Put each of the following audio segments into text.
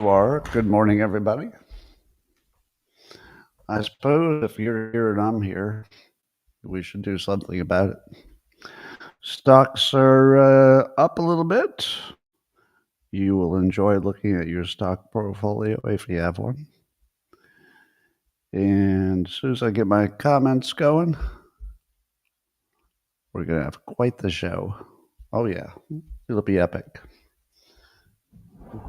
Good morning, everybody. I suppose if you're here and I'm here, we should do something about it. Stocks are up a little bit. You will enjoy looking at your stock portfolio if you have one. And as soon as I get my comments going, we're going to have quite the show. Oh, yeah, it'll be epic. Good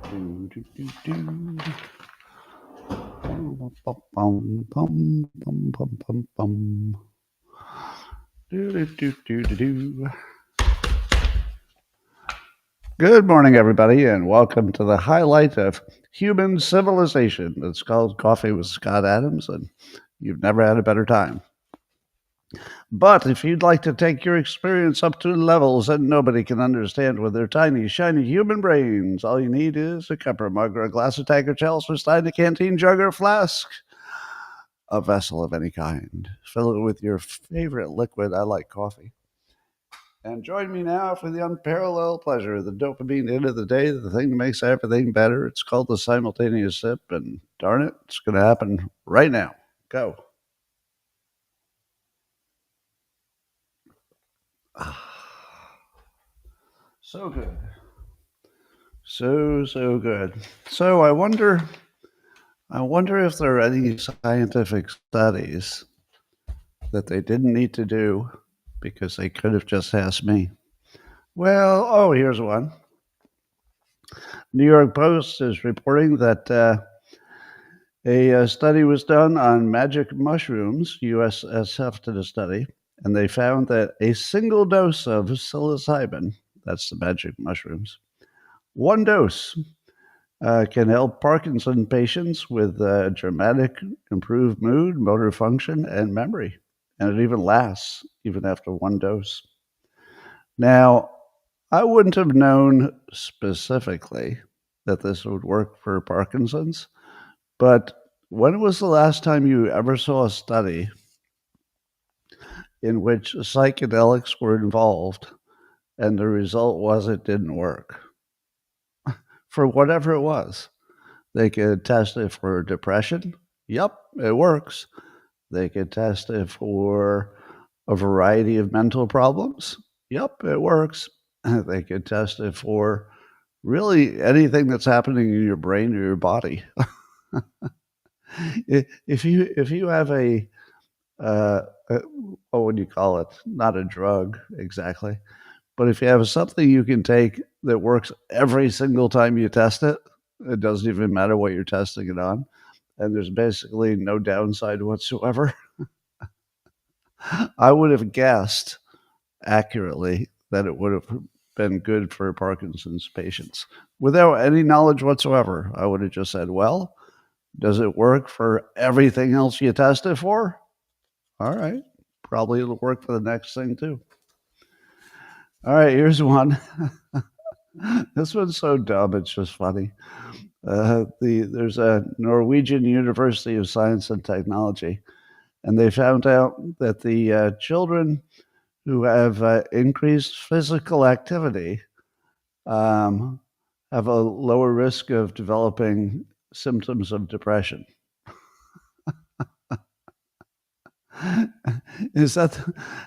morning, everybody, and welcome to the highlight of human civilization. It's called Coffee with Scott Adams, and you've never had a better time. But if you'd like to take your experience up to levels that nobody can understand with their tiny, shiny human brains, all you need is a cup or a mug or a glass of Tiger Chelsea, stein, a canteen, jug, or flask, a vessel of any kind. Fill it with your favorite liquid. I like coffee. And join me now for the unparalleled pleasure of the dopamine hit of the day, the thing that makes everything better. It's called the simultaneous sip, and darn it, it's going to happen right now. Go. So good. So good. So I wonder if there are any scientific studies that they didn't need to do because they could have just asked me. Well, here's one. New York Post is reporting that a study was done on magic mushrooms. USSF did a study, and they found that a single dose of psilocybin, that's the magic mushrooms, one dose can help Parkinson patients with dramatic improved mood, motor function, and memory. And it even lasts even after one dose. Now, I wouldn't have known specifically that this would work for Parkinson's, but when was the last time you ever saw a study in which psychedelics were involved and the result was it didn't work? For whatever it was. They could test it for depression. Yep, it works. They could test it for a variety of mental problems. Yep, it works. They could test it for really anything that's happening in your brain or your body. If you have what would you call it? Not a drug exactly, but if you have something you can take that works every single time you test it, it doesn't even matter what you're testing it on, and there's basically no downside whatsoever. I would have guessed accurately that it would have been good for Parkinson's patients without any knowledge whatsoever. I would have just said, well, does it work for everything else you test it for? All right. Probably it'll work for the next thing too. All right, here's one. This one's so dumb, it's just funny. There's a Norwegian University of Science and Technology, and they found out that the children who have increased physical activity have a lower risk of developing symptoms of depression. Is that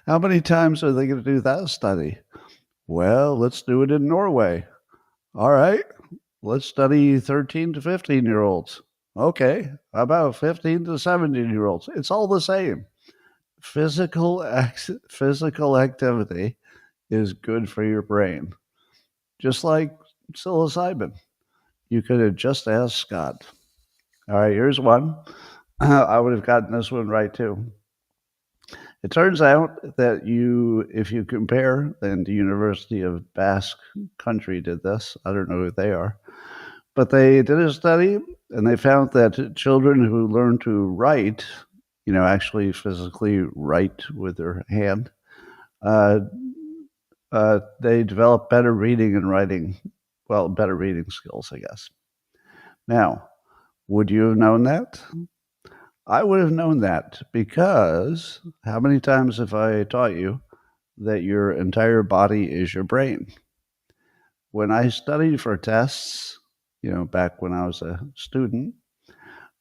how many times are they going to do that study? Well, let's do it in Norway. All right, let's study 13 to 15-year-olds. Okay, how about 15 to 17-year-olds? It's all the same. Physical activity is good for your brain, just like psilocybin. You could have just asked Scott. All right, here's one. I would have gotten this one right too. It turns out that if you compare, and the University of Basque Country did this. I don't know who they are, but they did a study and they found that children who learn to write, actually physically write with their hand, uh, they develop better reading and writing, well, better reading skills, I guess. Now, would you have known that? I would have known that because how many times have I taught you that your entire body is your brain? When I studied for tests, back when I was a student.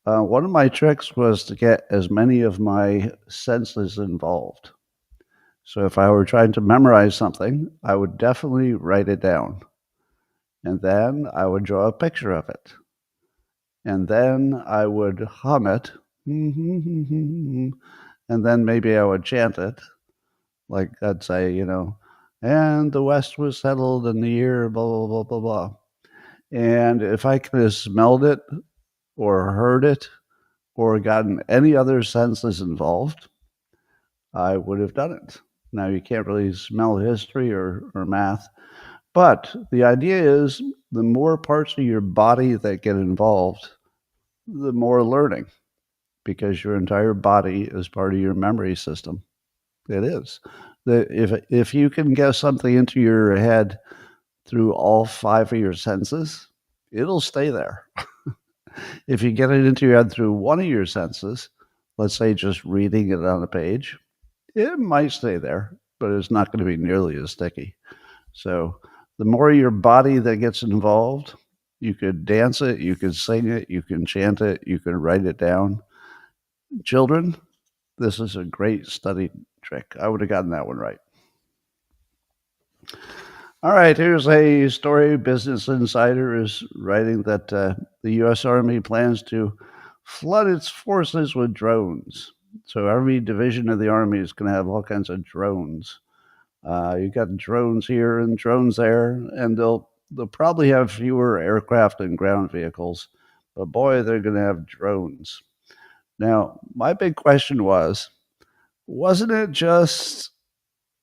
One of my tricks was to get as many of my senses involved. So if I were trying to memorize something, I would definitely write it down. And then I would draw a picture of it. And then I would hum it. And then maybe I would chant it. Like I'd say, and the West was settled in the year, blah, blah, blah, blah, blah. And if I could have smelled it or heard it or gotten any other senses involved, I would have done it. Now, you can't really smell history or math, but the idea is the more parts of your body that get involved, the more learning, because your entire body is part of your memory system. It is. If you can get something into your head through all 5 of your senses, it'll stay there. If you get it into your head through one of your senses, let's say just reading it on a page, it might stay there, but it's not going to be nearly as sticky. So the more your body that gets involved, you could dance it, you could sing it, you can chant it, you can write it down. Children, this is a great study trick. I would have gotten that one right. All right, here's a story. Business Insider is writing that the U.S. Army plans to flood its forces with drones. So every division of the Army is going to have all kinds of drones. You got drones here and drones there, and they'll probably have fewer aircraft and ground vehicles, but boy, they're going to have drones. Now, my big question wasn't it just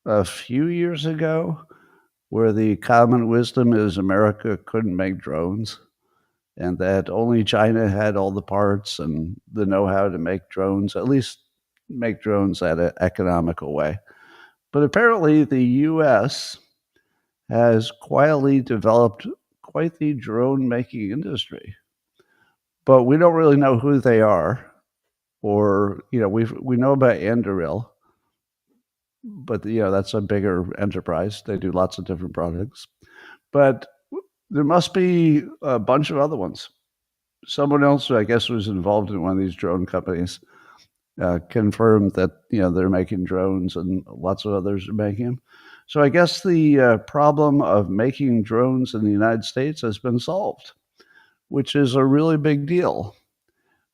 a few years ago where the common wisdom is America couldn't make drones and that only China had all the parts and the know-how to make drones, at least make drones at an economical way? But apparently the U.S. has quietly developed quite the drone-making industry. But we don't really know who they are, or we know about Anduril, but that's a bigger enterprise. They do lots of different products, but there must be a bunch of other ones. Someone else who I guess was involved in one of these drone companies confirmed that they're making drones, and lots of others are making them. So I guess the problem of making drones in the United States has been solved, which is a really big deal.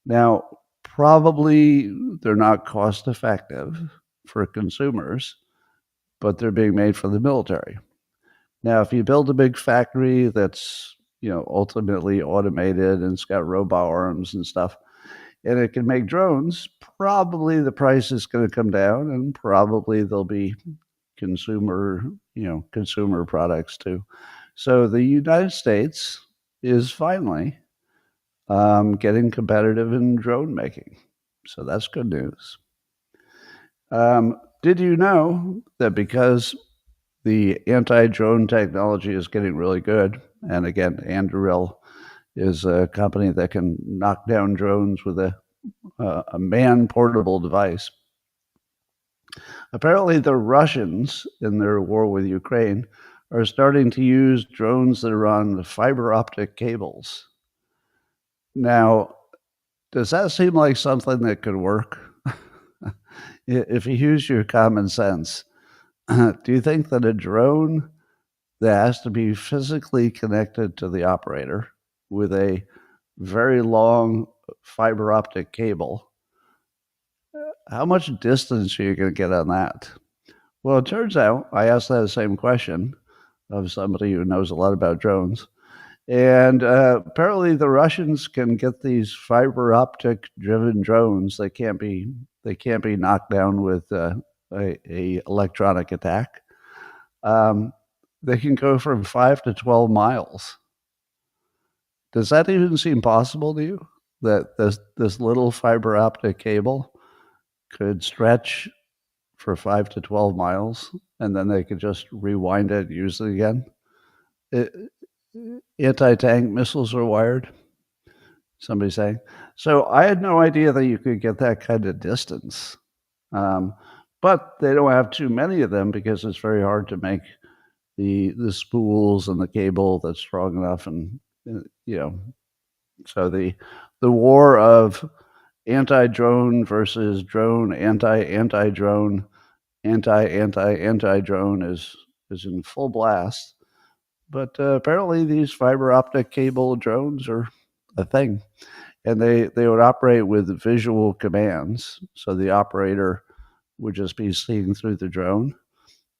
Now, probably they're not cost effective for consumers, but they're being made for the military. Now, if you build a big factory that's ultimately automated and it's got robot arms and stuff, and it can make drones, probably the price is going to come down, and probably there'll be consumer products too. So the United States is finally getting competitive in drone making. So that's good news. Did you know that because the anti-drone technology is getting really good, and again, Anduril is a company that can knock down drones with a man-portable device. Apparently, the Russians, in their war with Ukraine, are starting to use drones that are on fiber optic cables. Now, does that seem like something that could work? If you use your common sense, do you think that a drone that has to be physically connected to the operator with a very long fiber optic cable, how much distance are you going to get on that? Well, it turns out I asked that same question of somebody who knows a lot about drones. And apparently the Russians can get these fiber optic driven drones. They can't be knocked down with a electronic attack. They can go from 5 to 12 miles. Does that even seem possible to you? That this little fiber optic cable could stretch for 5 to 12 miles, and then they could just rewind it and use it again? Anti-tank missiles are wired, somebody's saying. So I had no idea that you could get that kind of distance. But they don't have too many of them because it's very hard to make the spools and the cable that's strong enough and you know, so the war of anti-drone versus drone, anti-drone, anti-drone is in full blast. But apparently, these fiber optic cable drones are a thing, and they would operate with visual commands. So the operator would just be seeing through the drone.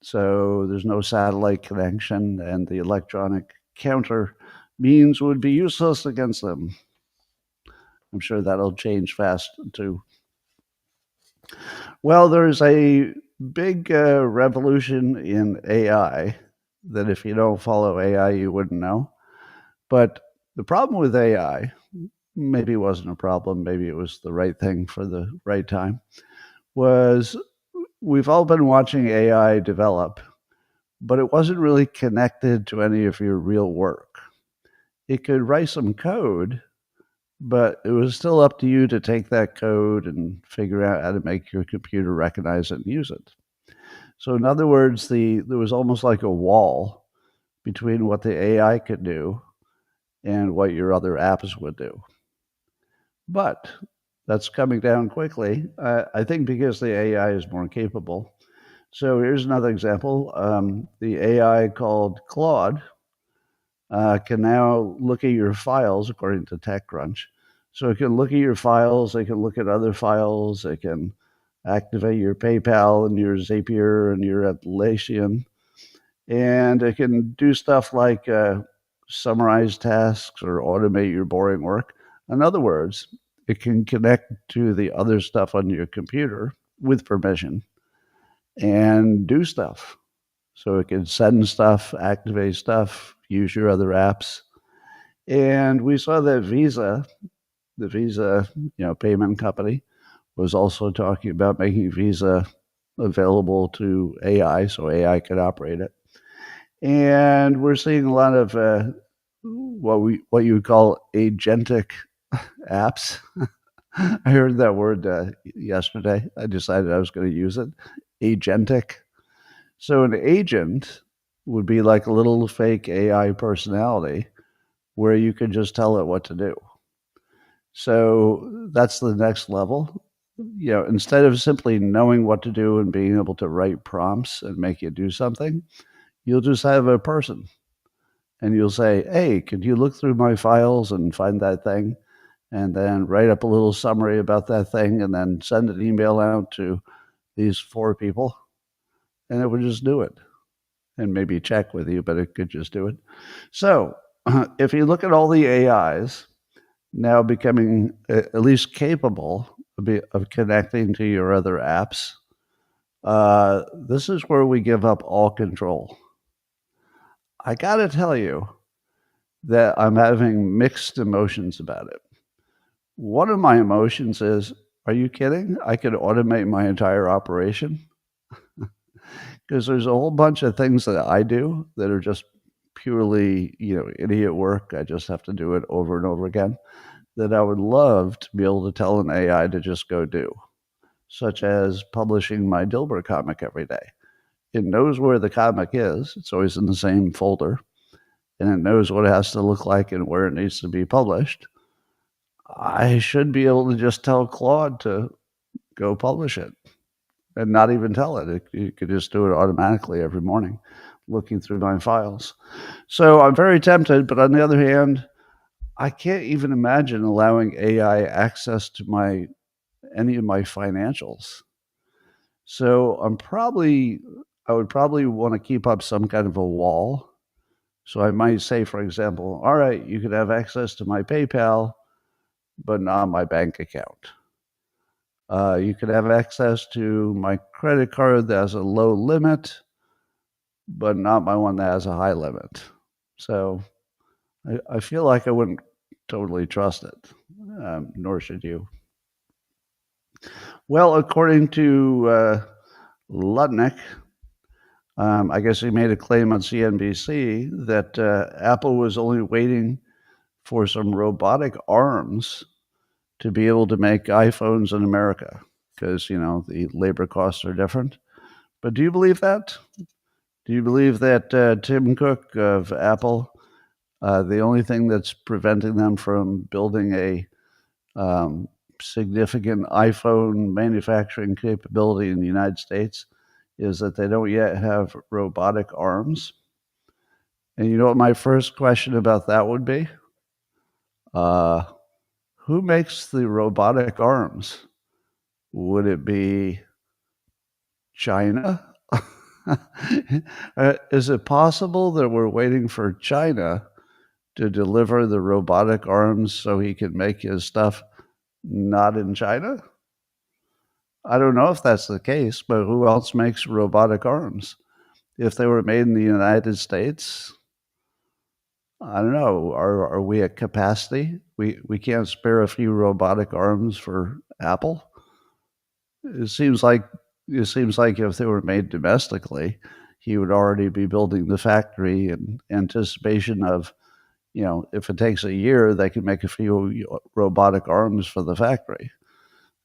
So there's no satellite connection, and the electronic counter means would be useless against them. I'm sure that'll change fast too. Well, there's a big revolution in AI that if you don't follow AI, you wouldn't know. But the problem with AI, maybe it wasn't a problem, maybe it was the right thing for the right time, was we've all been watching AI develop, but it wasn't really connected to any of your real work. It could write some code, but it was still up to you to take that code and figure out how to make your computer recognize it and use it. So, in other words, there was almost like a wall between what the AI could do and what your other apps would do. But that's coming down quickly, I think, because the AI is more capable. So, here's another example. The AI called Claude can now look at your files, according to TechCrunch. So it can look at your files, they can look at other files, they can activate your PayPal and your Zapier and your Atlassian, and it can do stuff like summarize tasks or automate your boring work. In other words, it can connect to the other stuff on your computer with permission and do stuff. So it can send stuff, activate stuff, use your other apps. And we saw that Visa, the Visa, payment company, was also talking about making Visa available to AI so AI could operate it. And we're seeing a lot of what you would call agentic apps. I heard that word yesterday. I decided I was going to use it. Agentic. So an agent would be like a little fake AI personality where you can just tell it what to do. So that's the next level. Instead of simply knowing what to do and being able to write prompts and make you do something, you'll just have a person and you'll say, hey, could you look through my files and find that thing? And then write up a little summary about that thing and then send an email out to these 4 people. And it would just do it and maybe check with you, but it could just do it. So if you look at all the AIs now becoming at least capable of connecting to your other apps, this is where we give up all control. I got to tell you that I'm having mixed emotions about it. One of my emotions is, are you kidding? I could automate my entire operation? Because there's a whole bunch of things that I do that are just purely, idiot work. I just have to do it over and over again, that I would love to be able to tell an AI to just go do, such as publishing my Dilbert comic every day. It knows where the comic is. It's always in the same folder, and it knows what it has to look like and where it needs to be published. I should be able to just tell Claude to go publish it and not even tell it. You could just do it automatically every morning, looking through my files. So I'm very tempted, but on the other hand, I can't even imagine allowing AI access to any of my financials. So I would probably want to keep up some kind of a wall. So I might say, for example, all right, you could have access to my PayPal, but not my bank account. You could have access to my credit card that has a low limit, but not my one that has a high limit. So I feel like I wouldn't totally trust it, nor should you. Well, according to Lutnick, I guess he made a claim on CNBC that Apple was only waiting for some robotic arms to be able to make iPhones in America because, the labor costs are different. But do you believe that? Do you believe that Tim Cook of Apple The only thing that's preventing them from building a um, significant iPhone manufacturing capability in the United States is that they don't yet have robotic arms. And you know what my first question about that would be? Uh, who makes the robotic arms? Would it be China? Is it possible that we're waiting for China to deliver the robotic arms so he can make his stuff not in China? I don't know if that's the case, but who else makes robotic arms? If they were made in the United States, I don't know. Are we at capacity? We can't spare a few robotic arms for Apple. It seems like it seems like if they were made domestically, he would already be building the factory in anticipation of, if it takes a year, they can make a few robotic arms for the factory.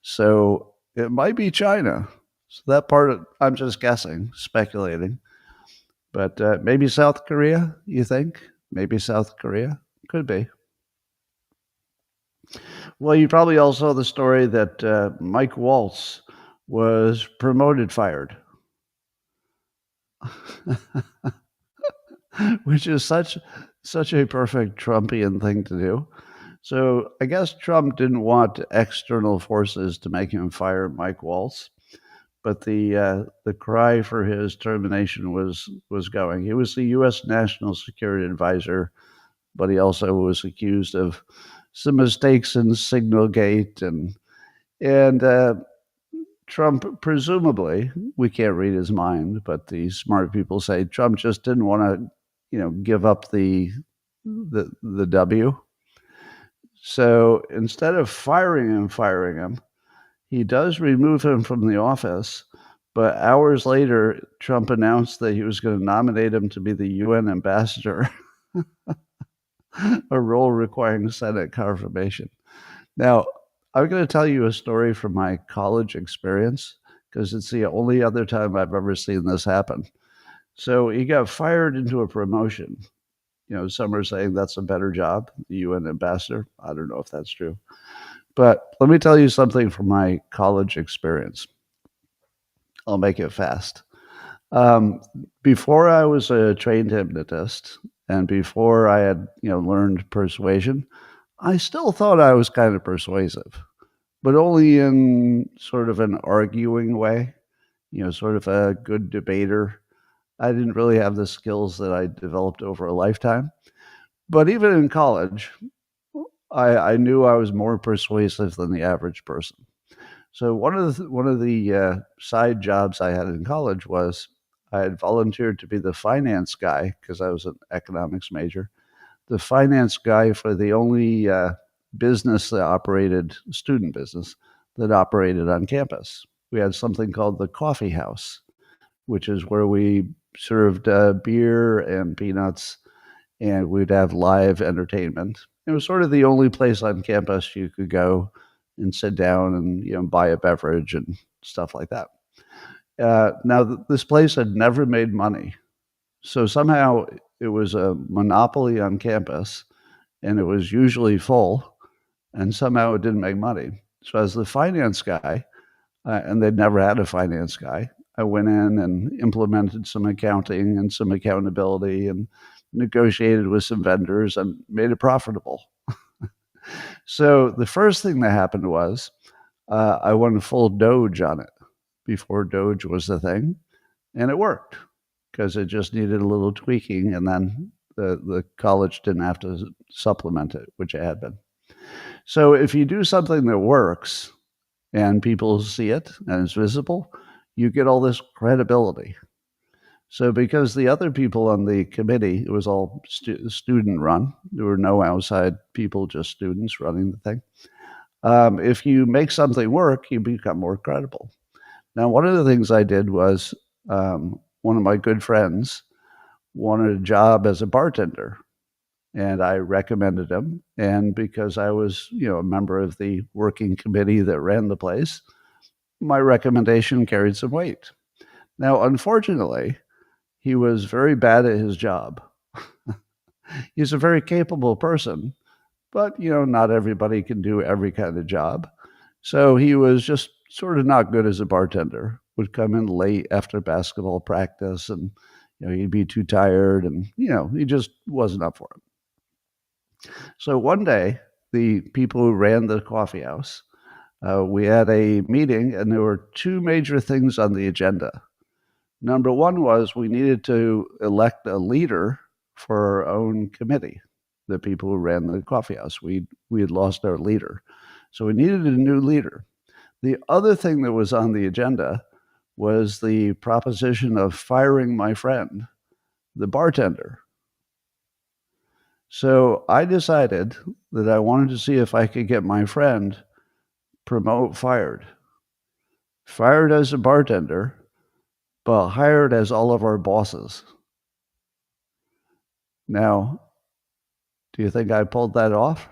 So it might be China. So that part, I'm just guessing, speculating. But maybe South Korea, you think? Maybe South Korea? Could be. Well, you probably all saw the story that Mike Waltz was promoted fired, which is such a perfect Trumpian thing to do. So I guess Trump didn't want external forces to make him fire Mike Waltz, but the cry for his termination was going. He was the U.S. National Security Advisor, but he also was accused of some mistakes in Signalgate, and Trump, presumably, we can't read his mind, but the smart people say Trump just didn't want to, give up the W. So instead of firing him, he does remove him from the office. But hours later, Trump announced that he was going to nominate him to be the UN ambassador, a role requiring Senate confirmation. Now, I'm going to tell you a story from my college experience because it's the only other time I've ever seen this happen. So he got fired into a promotion. Some are saying that's a better job, the UN ambassador. I don't know if that's true. But let me tell you something from my college experience. I'll make it fast. Um, Before I was a trained hypnotist and before I had, learned persuasion, I still thought I was kind of persuasive, but only in sort of an arguing way, sort of a good debater. I didn't really have the skills that I developed over a lifetime. But even in college, I knew I was more persuasive than the average person. So one of the side jobs I had in college was I had volunteered to be the finance guy because I was an economics major, the finance guy for the only business that operated, student business that operated on campus. We had something called the coffee house, which is where we served beer and peanuts, and we'd have live entertainment. It was sort of the only place on campus you could go and sit down and buy a beverage and stuff like that. Now, this place had never made money, so somehow it was a monopoly on campus, and it was usually full, and somehow it didn't make money. So as the finance guy, and they'd never had a finance guy, I went in and implemented some accounting and some accountability and negotiated with some vendors and made it profitable. So the first thing that happened was I went full Doge on it before Doge was the thing, and it worked because it just needed a little tweaking, and then the college didn't have to supplement it, which it had been. So if you do something that works and people see it and it's visible, you get all this credibility. So because the other people on the committee, it was all student run, there were no outside people, just students running the thing. If you make something work, you become more credible. Now, one of the things I did was one of my good friends wanted a job as a bartender, and I recommended him. And because I was, a member of the working committee that ran the place, my recommendation carried some weight. Now, unfortunately, he was very bad at his job. He's a very capable person, but not everybody can do every kind of job. So he was just sort of not good as a bartender. Would come in late after basketball practice, and he'd be too tired, and he just wasn't up for it. So one day, the people who ran the coffee house, we had a meeting, and there were two major things on the agenda. Number one was we needed to elect a leader for our own committee, the people who ran the coffee house. We had lost our leader, so we needed a new leader. The other thing that was on the agenda was the proposition of firing my friend, the bartender. So I decided that I wanted to see if I could get my friend fired as a bartender, but hired as all of our bosses. Now, do you think I pulled that off?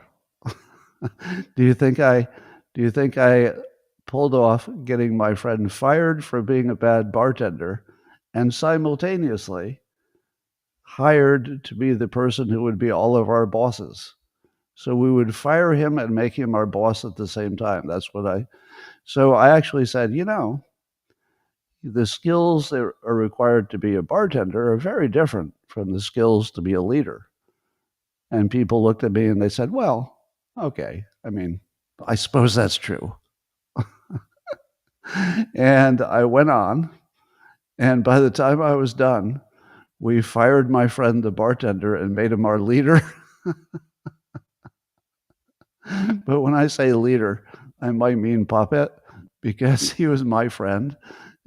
Do you think I pulled off getting my friend fired for being a bad bartender and simultaneously hired to be the person who would be all of our bosses? So we would fire him and make him our boss at the same time. So I actually said, the skills that are required to be a bartender are very different from the skills to be a leader. And people looked at me and they said, well, okay, I suppose that's true. And I went on, and by the time I was done, we fired my friend, the bartender, and made him our leader. But when I say leader, I might mean puppet, because he was my friend.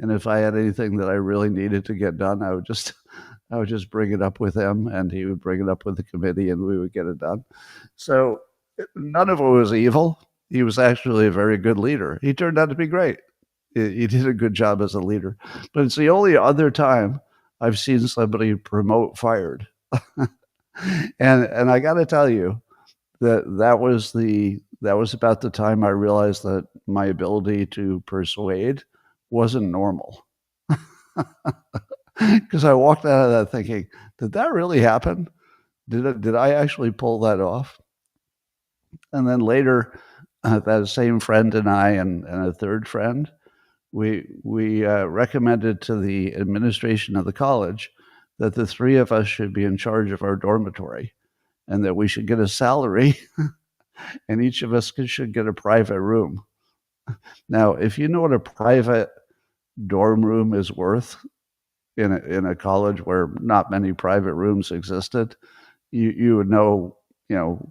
And if I had anything that I really needed to get done, I would just bring it up with him, and he would bring it up with the committee, and we would get it done. So none of it was evil. He was actually a very good leader. He turned out to be great. He did a good job as a leader. But it's the only other time I've seen somebody promote fired. And I got to tell you that was about the time I realized that my ability to persuade wasn't normal. Because I walked out of that thinking, did that really happen? Did I actually pull that off? And then later, that same friend and I and a third friend, we recommended to the administration of the college that the three of us should be in charge of our dormitory, and that we should get a salary, and each of us should get a private room. Now, if you know what a private dorm room is worth in a college where not many private rooms existed, you would know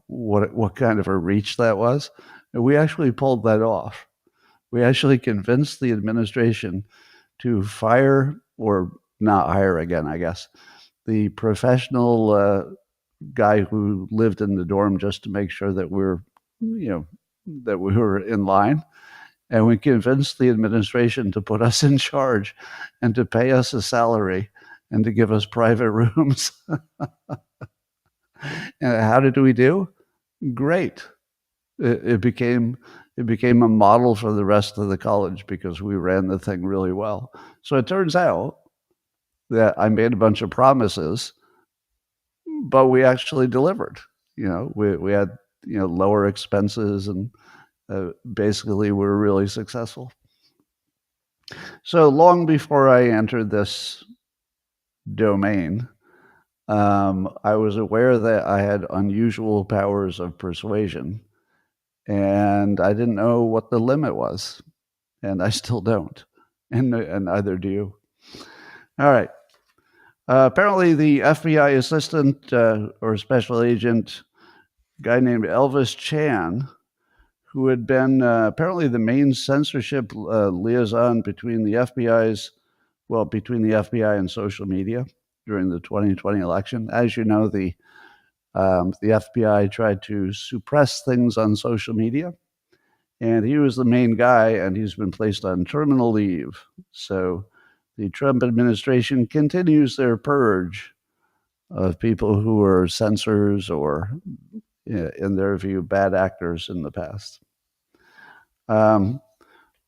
what kind of a reach that was. And we actually pulled that off. We actually convinced the administration to fire, or not hire again, I guess, the professional guy who lived in the dorm, just to make sure that that we were in line. And we convinced the administration to put us in charge and to pay us a salary and to give us private rooms. And how did we do? Great. It became a model for the rest of the college because we ran the thing really well. So it turns out that I made a bunch of promises, but we actually delivered. We had lower expenses, and basically we were really successful. So long before I entered this domain, I was aware that I had unusual powers of persuasion, and I didn't know what the limit was, and I still don't, and neither do you. All right. Apparently, the FBI assistant or special agent, guy named Elvis Chan, who had been apparently the main censorship liaison between the FBI and social media during the 2020 election. As you know, the FBI tried to suppress things on social media, and he was the main guy, and he's been placed on terminal leave. So the Trump administration continues their purge of people who were censors or, in their view, bad actors in the past.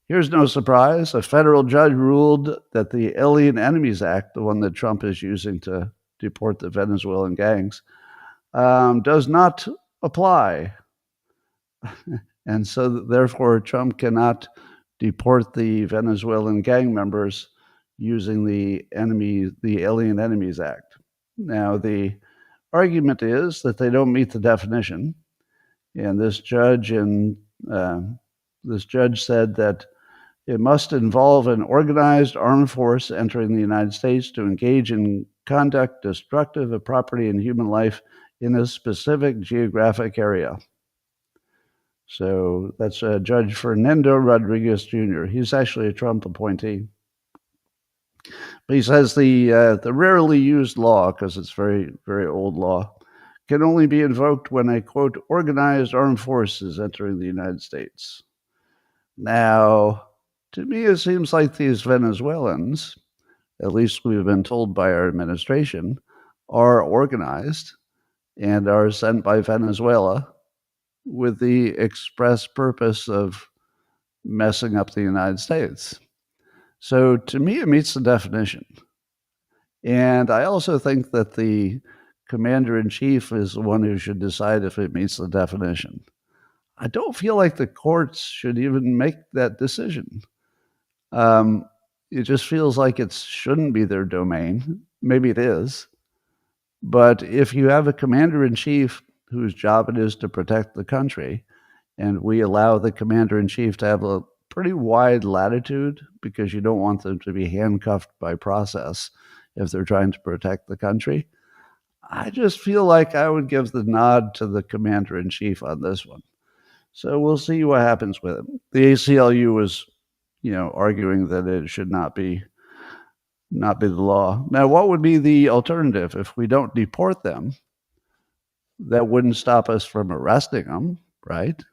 Here's no surprise. A federal judge ruled that the Alien Enemies Act, the one that Trump is using to deport the Venezuelan gangs, does not apply. And so, therefore, Trump cannot deport the Venezuelan gang members using the Alien Enemies Act. Now, the argument is that they don't meet the definition, and this judge said that it must involve an organized armed force entering the United States to engage in conduct destructive of property and human life in a specific geographic area. So that's Judge Fernando Rodriguez Jr. He's actually a Trump appointee. But he says the rarely used law, because it's very, very old law, can only be invoked when a, quote, organized armed force is entering the United States. Now, to me, it seems like these Venezuelans, at least we've been told by our administration, are organized and are sent by Venezuela with the express purpose of messing up the United States. So to me, it meets the definition. And I also think that the commander-in-chief is the one who should decide if it meets the definition. I don't feel like the courts should even make that decision. It just feels like it shouldn't be their domain. Maybe it is. But if you have a commander-in-chief whose job it is to protect the country, and we allow the commander-in-chief to have a pretty wide latitude because you don't want them to be handcuffed by process if they're trying to protect the country, I just feel like I would give the nod to the commander-in-chief on this one. So we'll see what happens with it. The ACLU was, arguing that it should not be the law. Now, what would be the alternative? If we don't deport them, that wouldn't stop us from arresting them, right?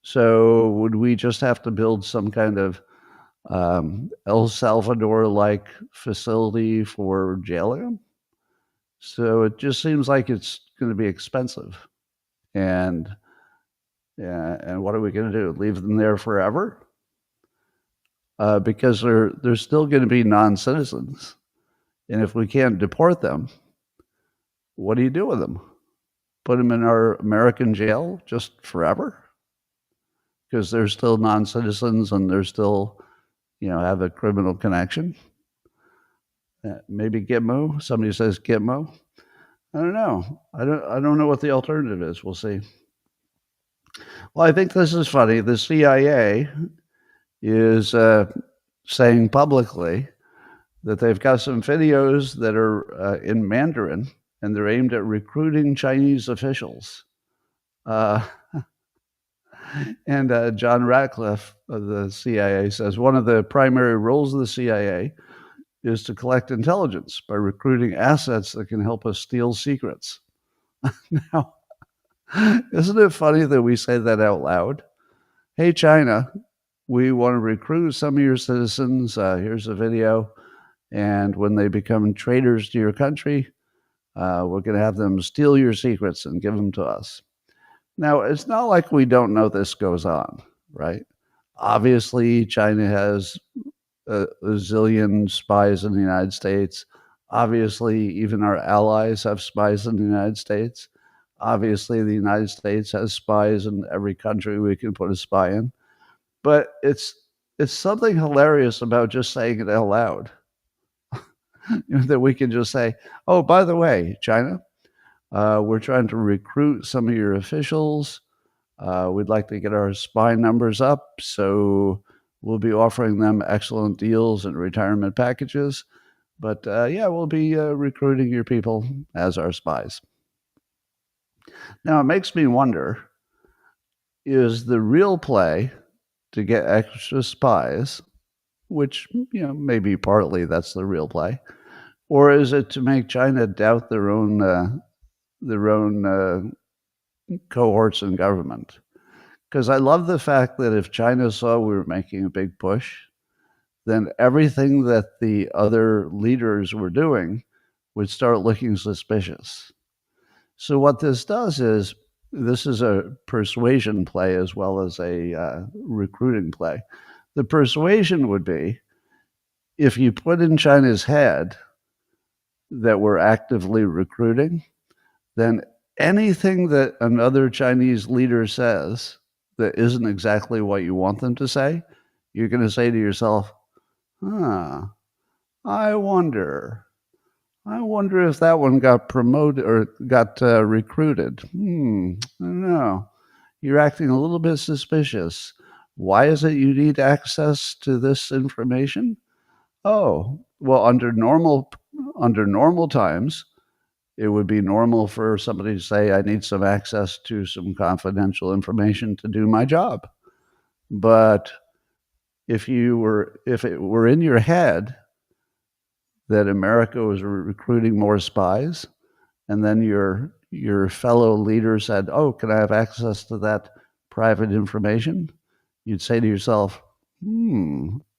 So would we just have to build some kind of El Salvador-like facility for jailing them? So it just seems like it's going to be expensive. And what are we going to do? Leave them there forever? Because they're still going to be non-citizens. And if we can't deport them, what do you do with them? Put them in our American jail just forever? Because they're still non-citizens and they're still, have a criminal connection. Maybe Gitmo. Somebody says Gitmo. I don't know. I don't know what the alternative is. We'll see. Well, I think this is funny. The CIA is saying publicly that they've got some videos that are in Mandarin, and they're aimed at recruiting Chinese officials. And John Ratcliffe of the CIA says one of the primary roles of the CIA is to collect intelligence by recruiting assets that can help us steal secrets. Now, isn't it funny that we say that out loud? Hey, China, we want to recruit some of your citizens. Here's a video. And when they become traitors to your country, we're going to have them steal your secrets and give them to us. Now, it's not like we don't know this goes on, right? Obviously, China has a zillion spies in the United States. Obviously, even our allies have spies in the United States. Obviously, the United States has spies in every country we can put a spy in. But it's something hilarious about just saying it out loud. That we can just say, oh, by the way, China, we're trying to recruit some of your officials. We'd like to get our spy numbers up, so we'll be offering them excellent deals and retirement packages. But we'll be recruiting your people as our spies. Now, it makes me wonder, is the real play to get extra spies, which, maybe partly that's the real play, or is it to make China doubt their own cohorts in government? Because I love the fact that if China saw we were making a big push, then everything that the other leaders were doing would start looking suspicious. So what this does is, this is a persuasion play as well as a recruiting play. The persuasion would be, if you put in China's head that we're actively recruiting, then anything that another Chinese leader says that isn't exactly what you want them to say, you're going to say to yourself, huh, I wonder. I wonder if that one got promoted or got recruited. I don't know. You're acting a little bit suspicious. Why is it you need access to this information? Oh, well, under normal times, it would be normal for somebody to say, I need some access to some confidential information to do my job. But if it were in your head that America was recruiting more spies, and then your fellow leader said, "Oh, can I have access to that private information?" You'd say to yourself,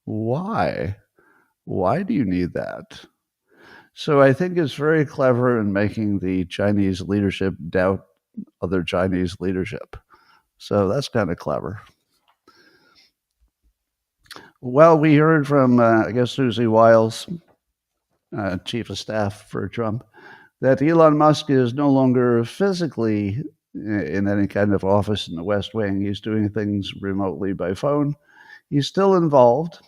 why? Why do you need that? So I think it's very clever in making the Chinese leadership doubt other Chinese leadership. So that's kind of clever. Well, we heard from, I guess, Susie Wiles, chief of staff for Trump, that Elon Musk is no longer physically in any kind of office in the West Wing. He's doing things remotely by phone. He's still involved,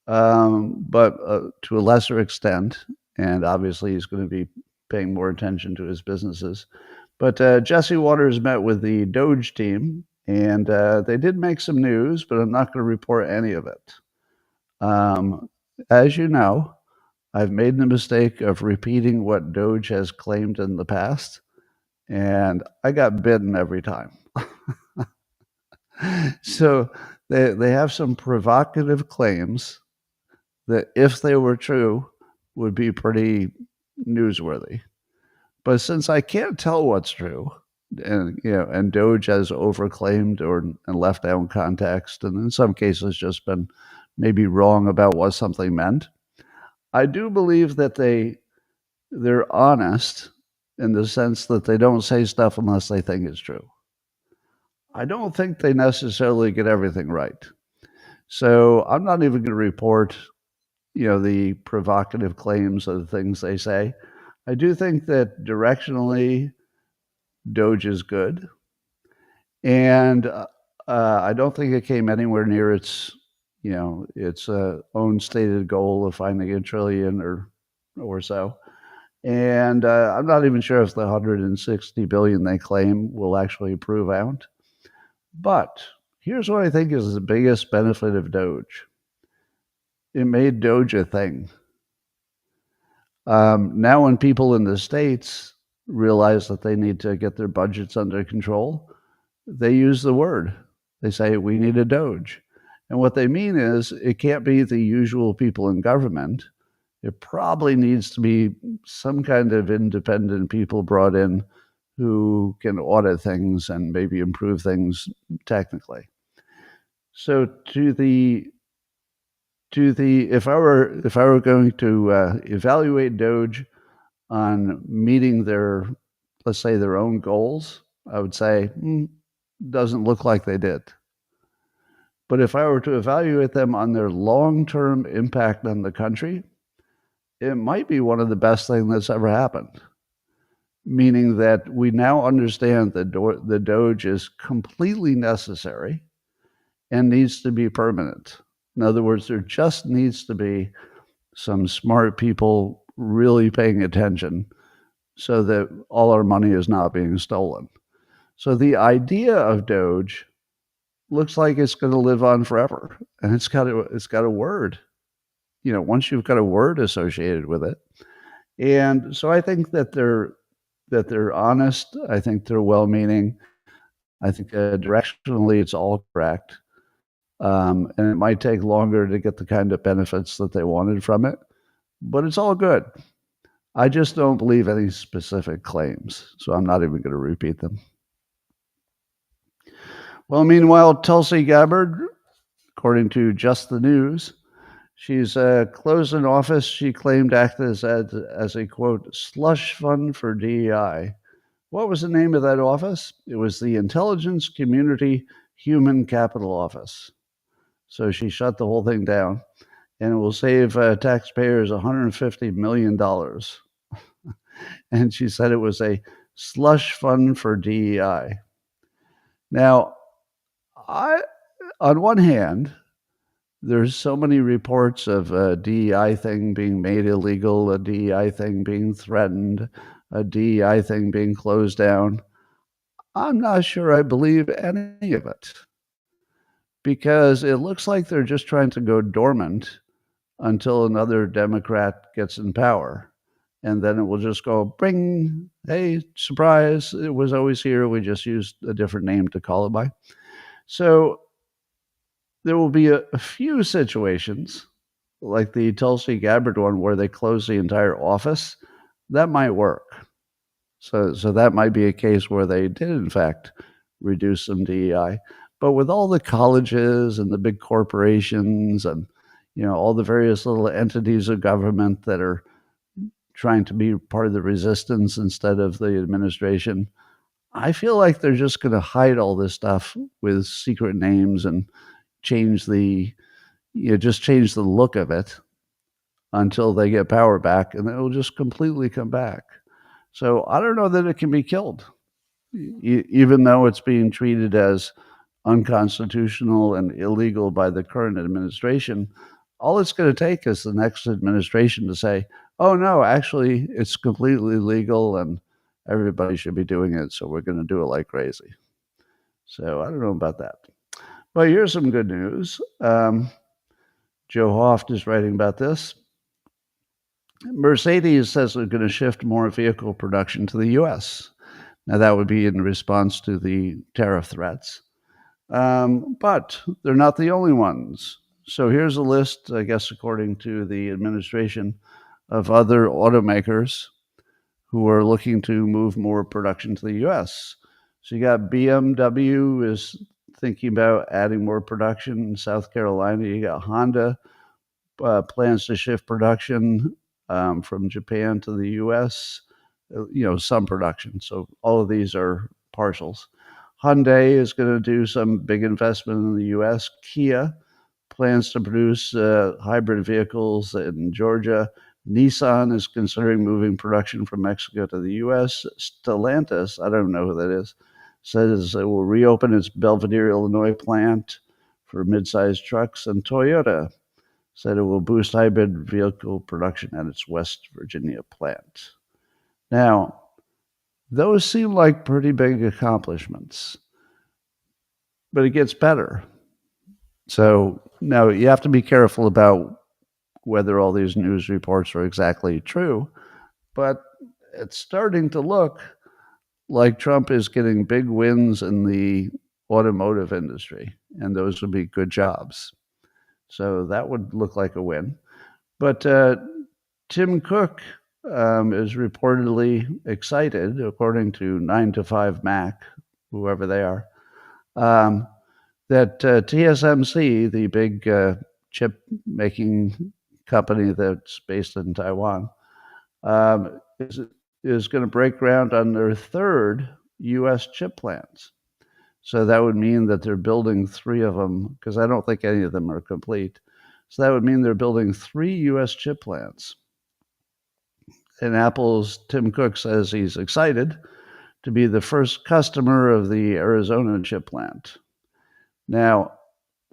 but to a lesser extent. And obviously, he's going to be paying more attention to his businesses. But Jesse Waters met with the Doge team, and they did make some news, but I'm not going to report any of it. As you know, I've made the mistake of repeating what Doge has claimed in the past, and I got bitten every time. So they have some provocative claims that, if they were true, would be pretty newsworthy. But since I can't tell what's true, and Doge has overclaimed and left out context, and in some cases just been maybe wrong about what something meant, I do believe that they're honest in the sense that they don't say stuff unless they think it's true. I don't think they necessarily get everything right. So I'm not even going to report, the provocative claims of the things they say. I do think that directionally, Doge is good, and I don't think it came anywhere near its own stated goal of finding $1 trillion or so. And I'm not even sure if the 160 billion they claim will actually prove out. But here's what I think is the biggest benefit of Doge. It made Doge a thing. Now, when people in the States realize that they need to get their budgets under control, they use the word. They say, we need a Doge. And what they mean is it can't be the usual people in government. It probably needs to be some kind of independent people brought in who can audit things and maybe improve things technically. So if I were going to evaluate Doge on meeting let's say their own goals, I would say doesn't look like they did. But if I were to evaluate them on their long-term impact on the country, it might be one of the best things that's ever happened. Meaning that we now understand that the Doge is completely necessary and needs to be permanent. In other words, there just needs to be some smart people really paying attention so that all our money is not being stolen. So the idea of Doge looks like it's going to live on forever, and it's got a word. Once you've got a word associated with it, and so I think that they're honest. I think they're well-meaning. I think directionally it's all correct. And it might take longer to get the kind of benefits that they wanted from it, but it's all good. I just don't believe any specific claims, so I'm not even going to repeat them. Well, meanwhile, Tulsi Gabbard, according to Just the News, she's closed an office she claimed acted as a, quote, slush fund for DEI. What was the name of that office? It was the Intelligence Community Human Capital Office. So she shut the whole thing down, and it will save taxpayers $150 million. And she said it was a slush fund for DEI. Now, on one hand, there's so many reports of a DEI thing being made illegal, a DEI thing being threatened, a DEI thing being closed down. I'm not sure I believe any of it because it looks like they're just trying to go dormant until another Democrat gets in power. And then it will just go, bring, hey, surprise, it was always here. We just used a different name to call it by. So there will be a few situations like the Tulsi Gabbard one where they close the entire office. That might work. So that might be a case where they did, in fact, reduce some DEI. But with all the colleges and the big corporations and all the various little entities of government that are trying to be part of the resistance instead of the administration, I feel like they're just going to hide all this stuff with secret names and change the change the look of it until they get power back, and it will just completely come back. So I don't know that it can be killed, even though it's being treated as unconstitutional and illegal by the current administration. All it's going to take is the next administration to say, oh, no, actually, it's completely legal and everybody should be doing it, so we're going to do it like crazy. So I don't know about that. But here's some good news. Joe Hoft is writing about this. Mercedes says they're going to shift more vehicle production to the U.S. Now, that would be in response to the tariff threats. But they're not the only ones. So here's a list, I guess, according to the administration, of other automakers who are looking to move more production to the U.S. So you got BMW is thinking about adding more production in South Carolina. You got Honda plans to shift production from Japan to the U.S., some production. So all of these are partials. Hyundai is going to do some big investment in the U.S. Kia plans to produce hybrid vehicles in Georgia. Nissan is considering moving production from Mexico to the U.S. Stellantis, I don't know who that is, says it will reopen its Belvidere, Illinois plant for mid-sized trucks. And Toyota said it will boost hybrid vehicle production at its West Virginia plant. Now, those seem like pretty big accomplishments, but it gets better. So now you have to be careful about whether all these news reports are exactly true, but it's starting to look like Trump is getting big wins in the automotive industry, and those would be good jobs. So that would look like a win. But Tim Cook is reportedly excited, according to 9 to 5 Mac, whoever they are, that TSMC, the big chip making company that's based in Taiwan, is going to break ground on their third U.S. chip plants. So that would mean that they're building 3 of them, because I don't think any of them are complete. So that would mean they're building 3 U.S. chip plants. And Apple's Tim Cook says he's excited to be the first customer of the Arizona chip plant. Now,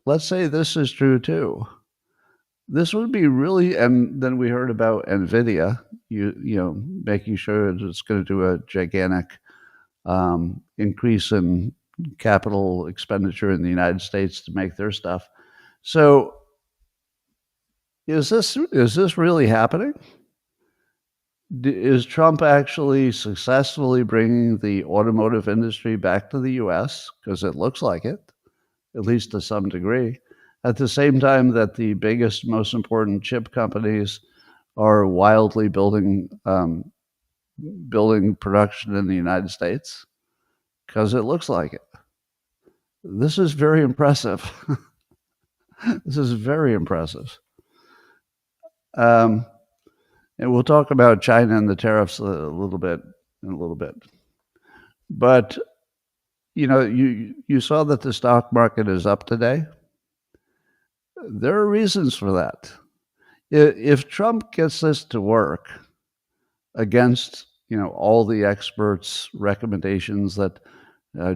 let's say this is true too. This would be really, and then we heard about NVIDIA, making sure that it's going to do a gigantic increase in capital expenditure in the United States to make their stuff. So, is this really happening? Is Trump actually successfully bringing the automotive industry back to the U.S.? Because it looks like it, at least to some degree. At the same time that the biggest, most important chip companies are wildly building production in the United States, because it looks like it. This is very impressive. This is very impressive. And we'll talk about China and the tariffs in a little bit. But, you saw that the stock market is up today. There are reasons for that. If Trump gets this to work against, all the experts' recommendations that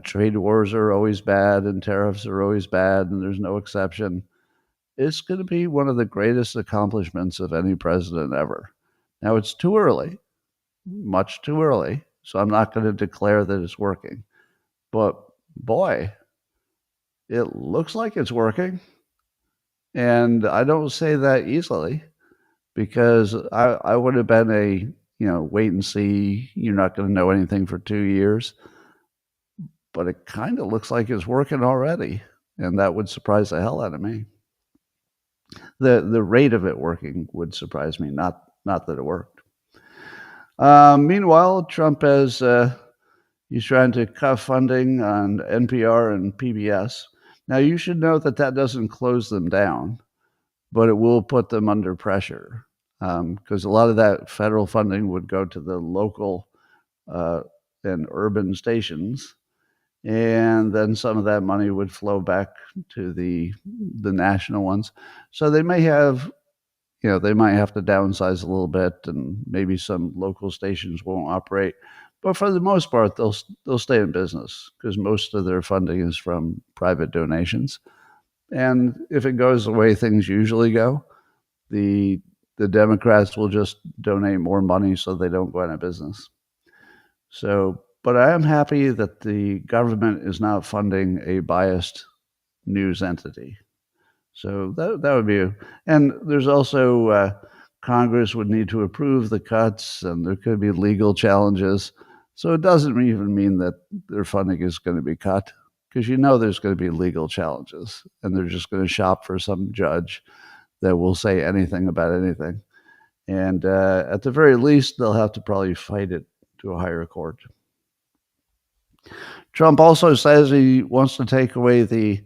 trade wars are always bad and tariffs are always bad and there's no exception. It's going to be one of the greatest accomplishments of any president ever. Now, it's too early, much too early, so I'm not going to declare that it's working. But boy, it looks like it's working. And I don't say that easily because I would have been wait and see, you're not going to know anything for 2 years. But it kind of looks like it's working already. And that would surprise the hell out of me. The rate of it working would surprise me, not that it worked. Meanwhile, Trump has he's trying to cut funding on NPR and PBS. Now, you should know that doesn't close them down, but it will put them under pressure because a lot of that federal funding would go to the local and urban stations, and then some of that money would flow back to the national ones. So they may have, they might have to downsize a little bit, and maybe some local stations won't operate. But for the most part, they'll stay in business because most of their funding is from private donations. And if it goes the way things usually go, the Democrats will just donate more money so they don't go out of business. So, but I am happy that the government is not funding a biased news entity. So that would be, and there's also Congress would need to approve the cuts, and there could be legal challenges. So it doesn't even mean that their funding is going to be cut, because there's going to be legal challenges, and they're just going to shop for some judge that will say anything about anything. And at the very least, they'll have to probably fight it to a higher court. Trump also says he wants to take away the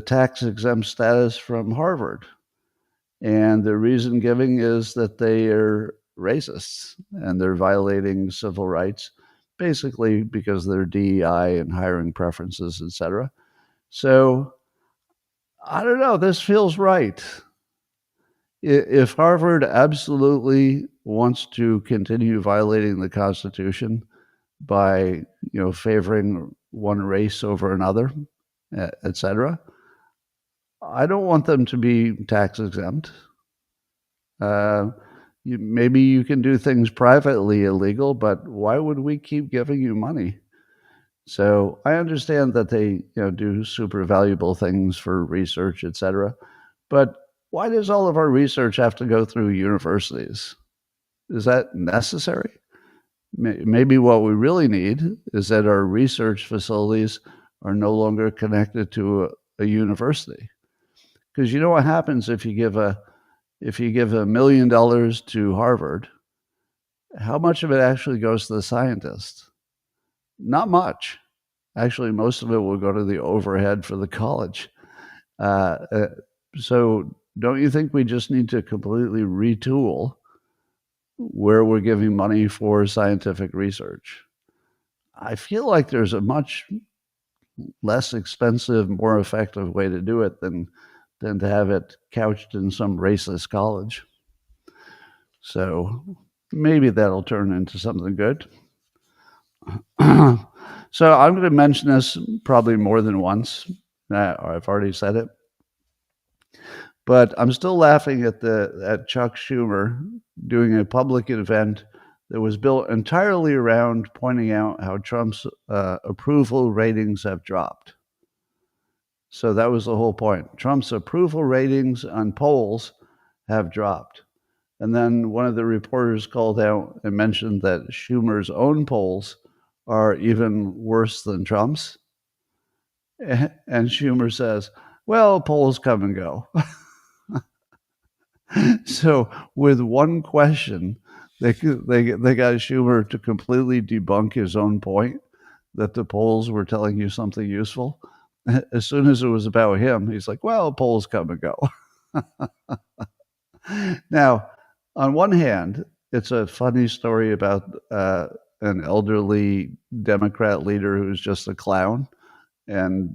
tax-exempt status from Harvard. And the reason giving is that they are racists and they're violating civil rights, basically because of their DEI and hiring preferences, etc. So I don't know, this feels right. If Harvard absolutely wants to continue violating the Constitution by, favoring one race over another, etc., I don't want them to be tax exempt. Maybe you can do things privately illegal, but why would we keep giving you money? So I understand that they do super valuable things for research, etc. But why does all of our research have to go through universities? Is that necessary? Maybe what we really need is that our research facilities are no longer connected to a university. Because you know what happens if you give $1 million to Harvard, how much of it actually goes to the scientist? Not much. Actually, most of it will go to the overhead for the college. So don't you think we just need to completely retool where we're giving money for scientific research? I feel like there's a much less expensive, more effective way to do it than to have it couched in some racist college. So maybe that'll turn into something good. So I'm going to mention this probably more than once. I've already said it. But I'm still laughing at Chuck Schumer doing a public event that was built entirely around pointing out how Trump's approval ratings have dropped. So that was the whole point. Trump's approval ratings on polls have dropped. And then one of the reporters called out and mentioned that Schumer's own polls are even worse than Trump's. And Schumer says, well, polls come and go. So with one question, they got Schumer to completely debunk his own point that the polls were telling you something useful. As soon as it was about him, he's like, well, polls come and go. Now, on one hand, it's a funny story about an elderly Democrat leader who's just a clown and,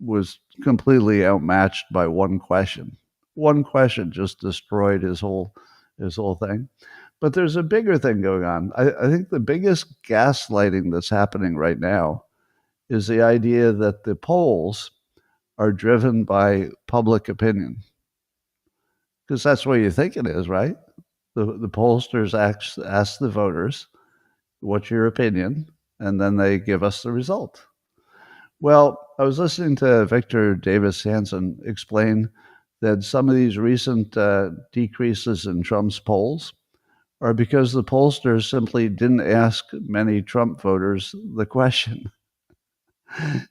was completely outmatched by one question. One question just destroyed his whole thing. But there's a bigger thing going on. I think the biggest gaslighting that's happening right now is the idea that the polls are driven by public opinion, because that's what you think it is, right? The pollsters ask the voters, what's your opinion? And then they give us the result. Well, I was listening to Victor Davis Hanson explain that some of these recent decreases in Trump's polls are because the pollsters simply didn't ask many Trump voters the question.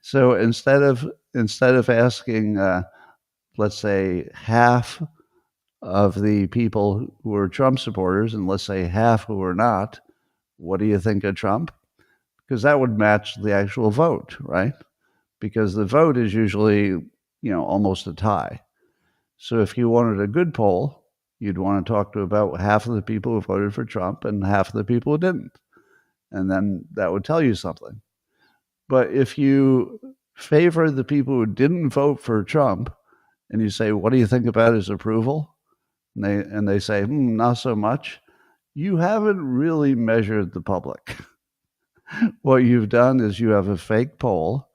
So instead of asking, let's say, half of the people who are Trump supporters, and let's say half who are not, what do you think of Trump? Because that would match the actual vote, right? Because the vote is usually, almost a tie. So if you wanted a good poll, you'd want to talk to about half of the people who voted for Trump and half of the people who didn't. And then that would tell you something. But if you favor the people who didn't vote for Trump and you say, what do you think about his approval? And they say, not so much. You haven't really measured the public. What you've done is you have a fake poll,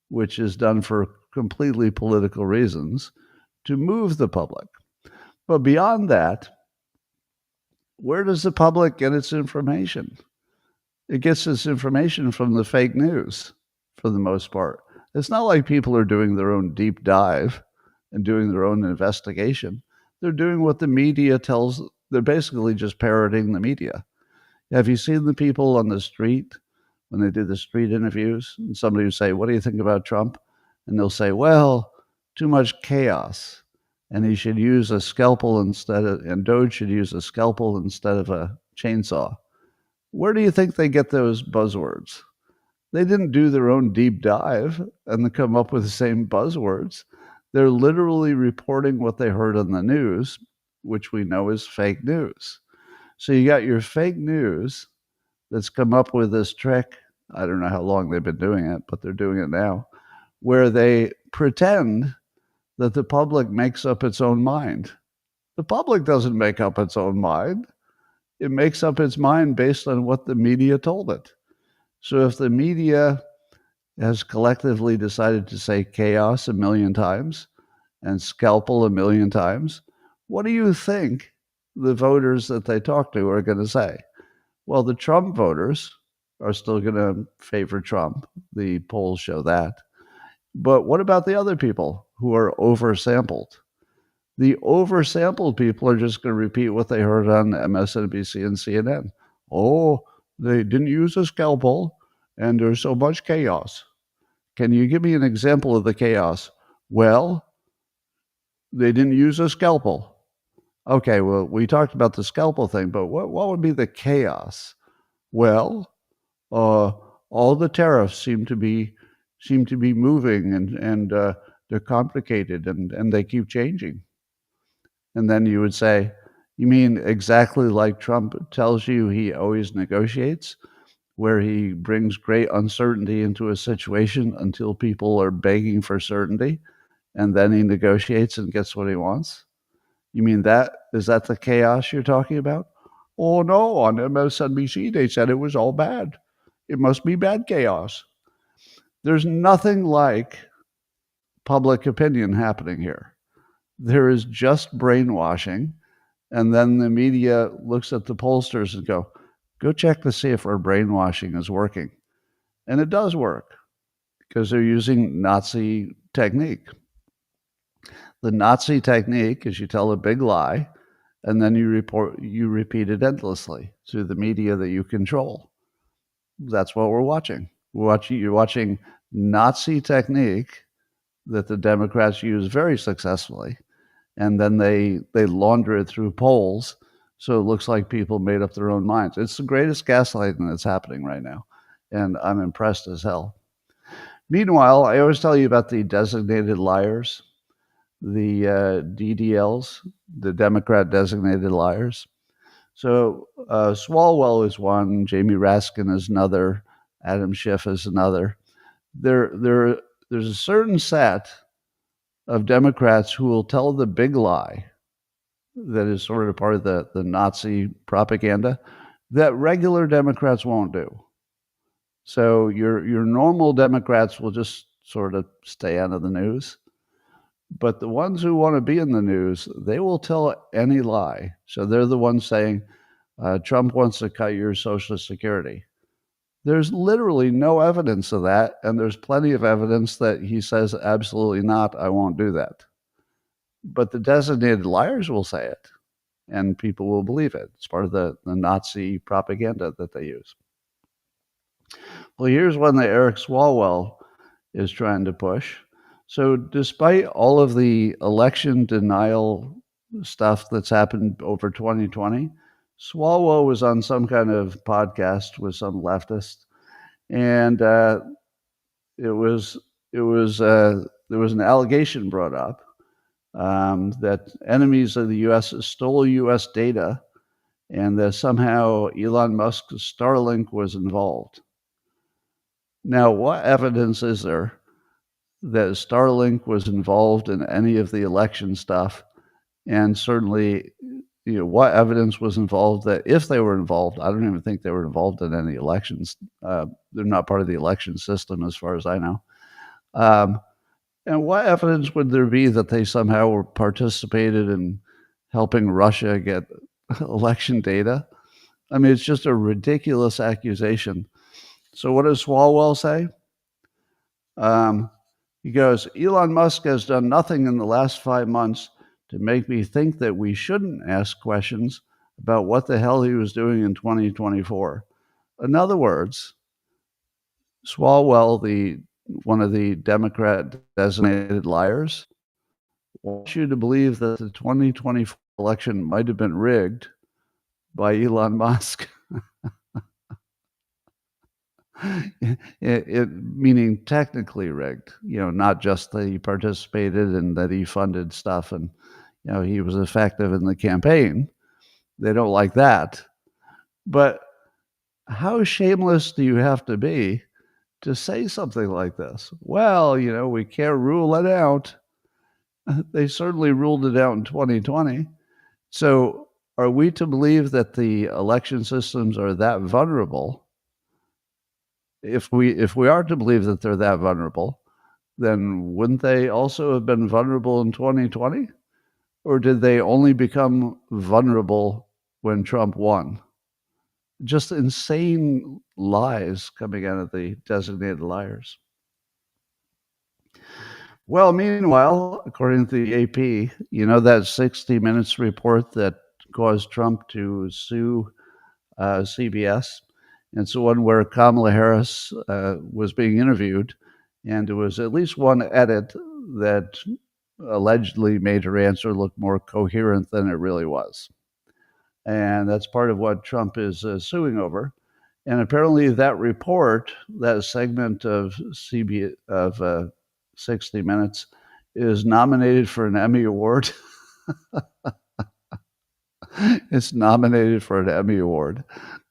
which is done for completely political reasons to move the public. But beyond that, where does the public get its information? It gets its information from the fake news for the most part. It's not like people are doing their own deep dive and doing their own investigation. They're doing what the media tells. They're basically just parroting the media. Have you seen the people on the street when they do the street interviews? And somebody will say, what do you think about Trump? And they'll say, well, too much chaos. And he should use a scalpel and Doge should use a scalpel instead of a chainsaw. Where do you think they get those buzzwords? They didn't do their own deep dive and come up with the same buzzwords. They're literally reporting what they heard on the news, which we know is fake news. So you got your fake news that's come up with this trick. I don't know how long they've been doing it, but they're doing it now, where they pretend that the public makes up its own mind. The public doesn't make up its own mind. It makes up its mind based on what the media told it. So if the media has collectively decided to say chaos a million times and scalpel a million times, what do you think the voters that they talk to are going to say? Well, the Trump voters are still going to favor Trump. The polls show that. But what about the other people who are oversampled? The oversampled people are just going to repeat what they heard on MSNBC and CNN. Oh, they didn't use a scalpel, and there's so much chaos. Can you give me an example of the chaos? Well, they didn't use a scalpel. Okay, well, we talked about the scalpel thing, but what would be the chaos? Well, all the tariffs seem to be moving, and they're complicated, and they keep changing. And then you would say, you mean exactly like Trump tells you he always negotiates, where he brings great uncertainty into a situation until people are begging for certainty, and then he negotiates and gets what he wants? You mean that? Is that the chaos you're talking about? Oh, no, on MSNBC, they said it was all bad. It must be bad chaos. There's nothing like public opinion happening here. There is just brainwashing, and then the media looks at the pollsters and go check to see if our brainwashing is working. And it does work because they're using Nazi technique. The Nazi technique is you tell a big lie, and then you repeat it endlessly through the media that you control. That's what we're watching. You're watching Nazi technique that the Democrats use very successfully, and then they launder it through polls, so it looks like people made up their own minds. It's the greatest gaslighting that's happening right now, and I'm impressed as hell. Meanwhile, I always tell you about the designated liars, the DDLs, the Democrat designated liars. So Swalwell is one, Jamie Raskin is another, Adam Schiff is another. There's a certain set of Democrats who will tell the big lie that is sort of part of the Nazi propaganda that regular Democrats won't do. So your normal Democrats will just sort of stay out of the news. But the ones who want to be in the news, they will tell any lie. So they're the ones saying, Trump wants to cut your Social Security. There's literally no evidence of that. And there's plenty of evidence that he says, absolutely not, I won't do that. But the designated liars will say it, and people will believe it. It's part of the Nazi propaganda that they use. Well, here's one that Eric Swalwell is trying to push. So, despite all of the election denial stuff that's happened over 2020, Swalwell was on some kind of podcast with some leftist, and it was there was an allegation brought up that enemies of the U.S. stole U.S. data, and that somehow Elon Musk's Starlink was involved. Now, what evidence is there that Starlink was involved in any of the election stuff? And certainly, what evidence was involved that if they were involved, I don't even think they were involved in any elections. They're not part of the election system, as far as I know. And what evidence would there be that they somehow participated in helping Russia get election data? I mean, it's just a ridiculous accusation. So what does Swalwell say? He goes, Elon Musk has done nothing in the last 5 months to make me think that we shouldn't ask questions about what the hell he was doing in 2024. In other words, Swalwell, one of the Democrat designated liars, wants you to believe that the 2024 election might have been rigged by Elon Musk. Meaning technically rigged, not just that he participated and that he funded stuff and, he was effective in the campaign. They don't like that. But how shameless do you have to be to say something like this? Well, we can't rule it out. They certainly ruled it out in 2020. So are we to believe that the election systems are that vulnerable? If we are to believe that they're that vulnerable, then wouldn't they also have been vulnerable in 2020? Or did they only become vulnerable when Trump won? Just insane lies coming out of the designated liars. Well, meanwhile, according to the AP, that 60 Minutes report that caused Trump to sue CBS. It's the one where Kamala Harris was being interviewed, and there was at least one edit that allegedly made her answer look more coherent than it really was. And that's part of what Trump is suing over. And apparently that report, that segment of 60 Minutes, is nominated for an Emmy Award. It's nominated for an Emmy Award.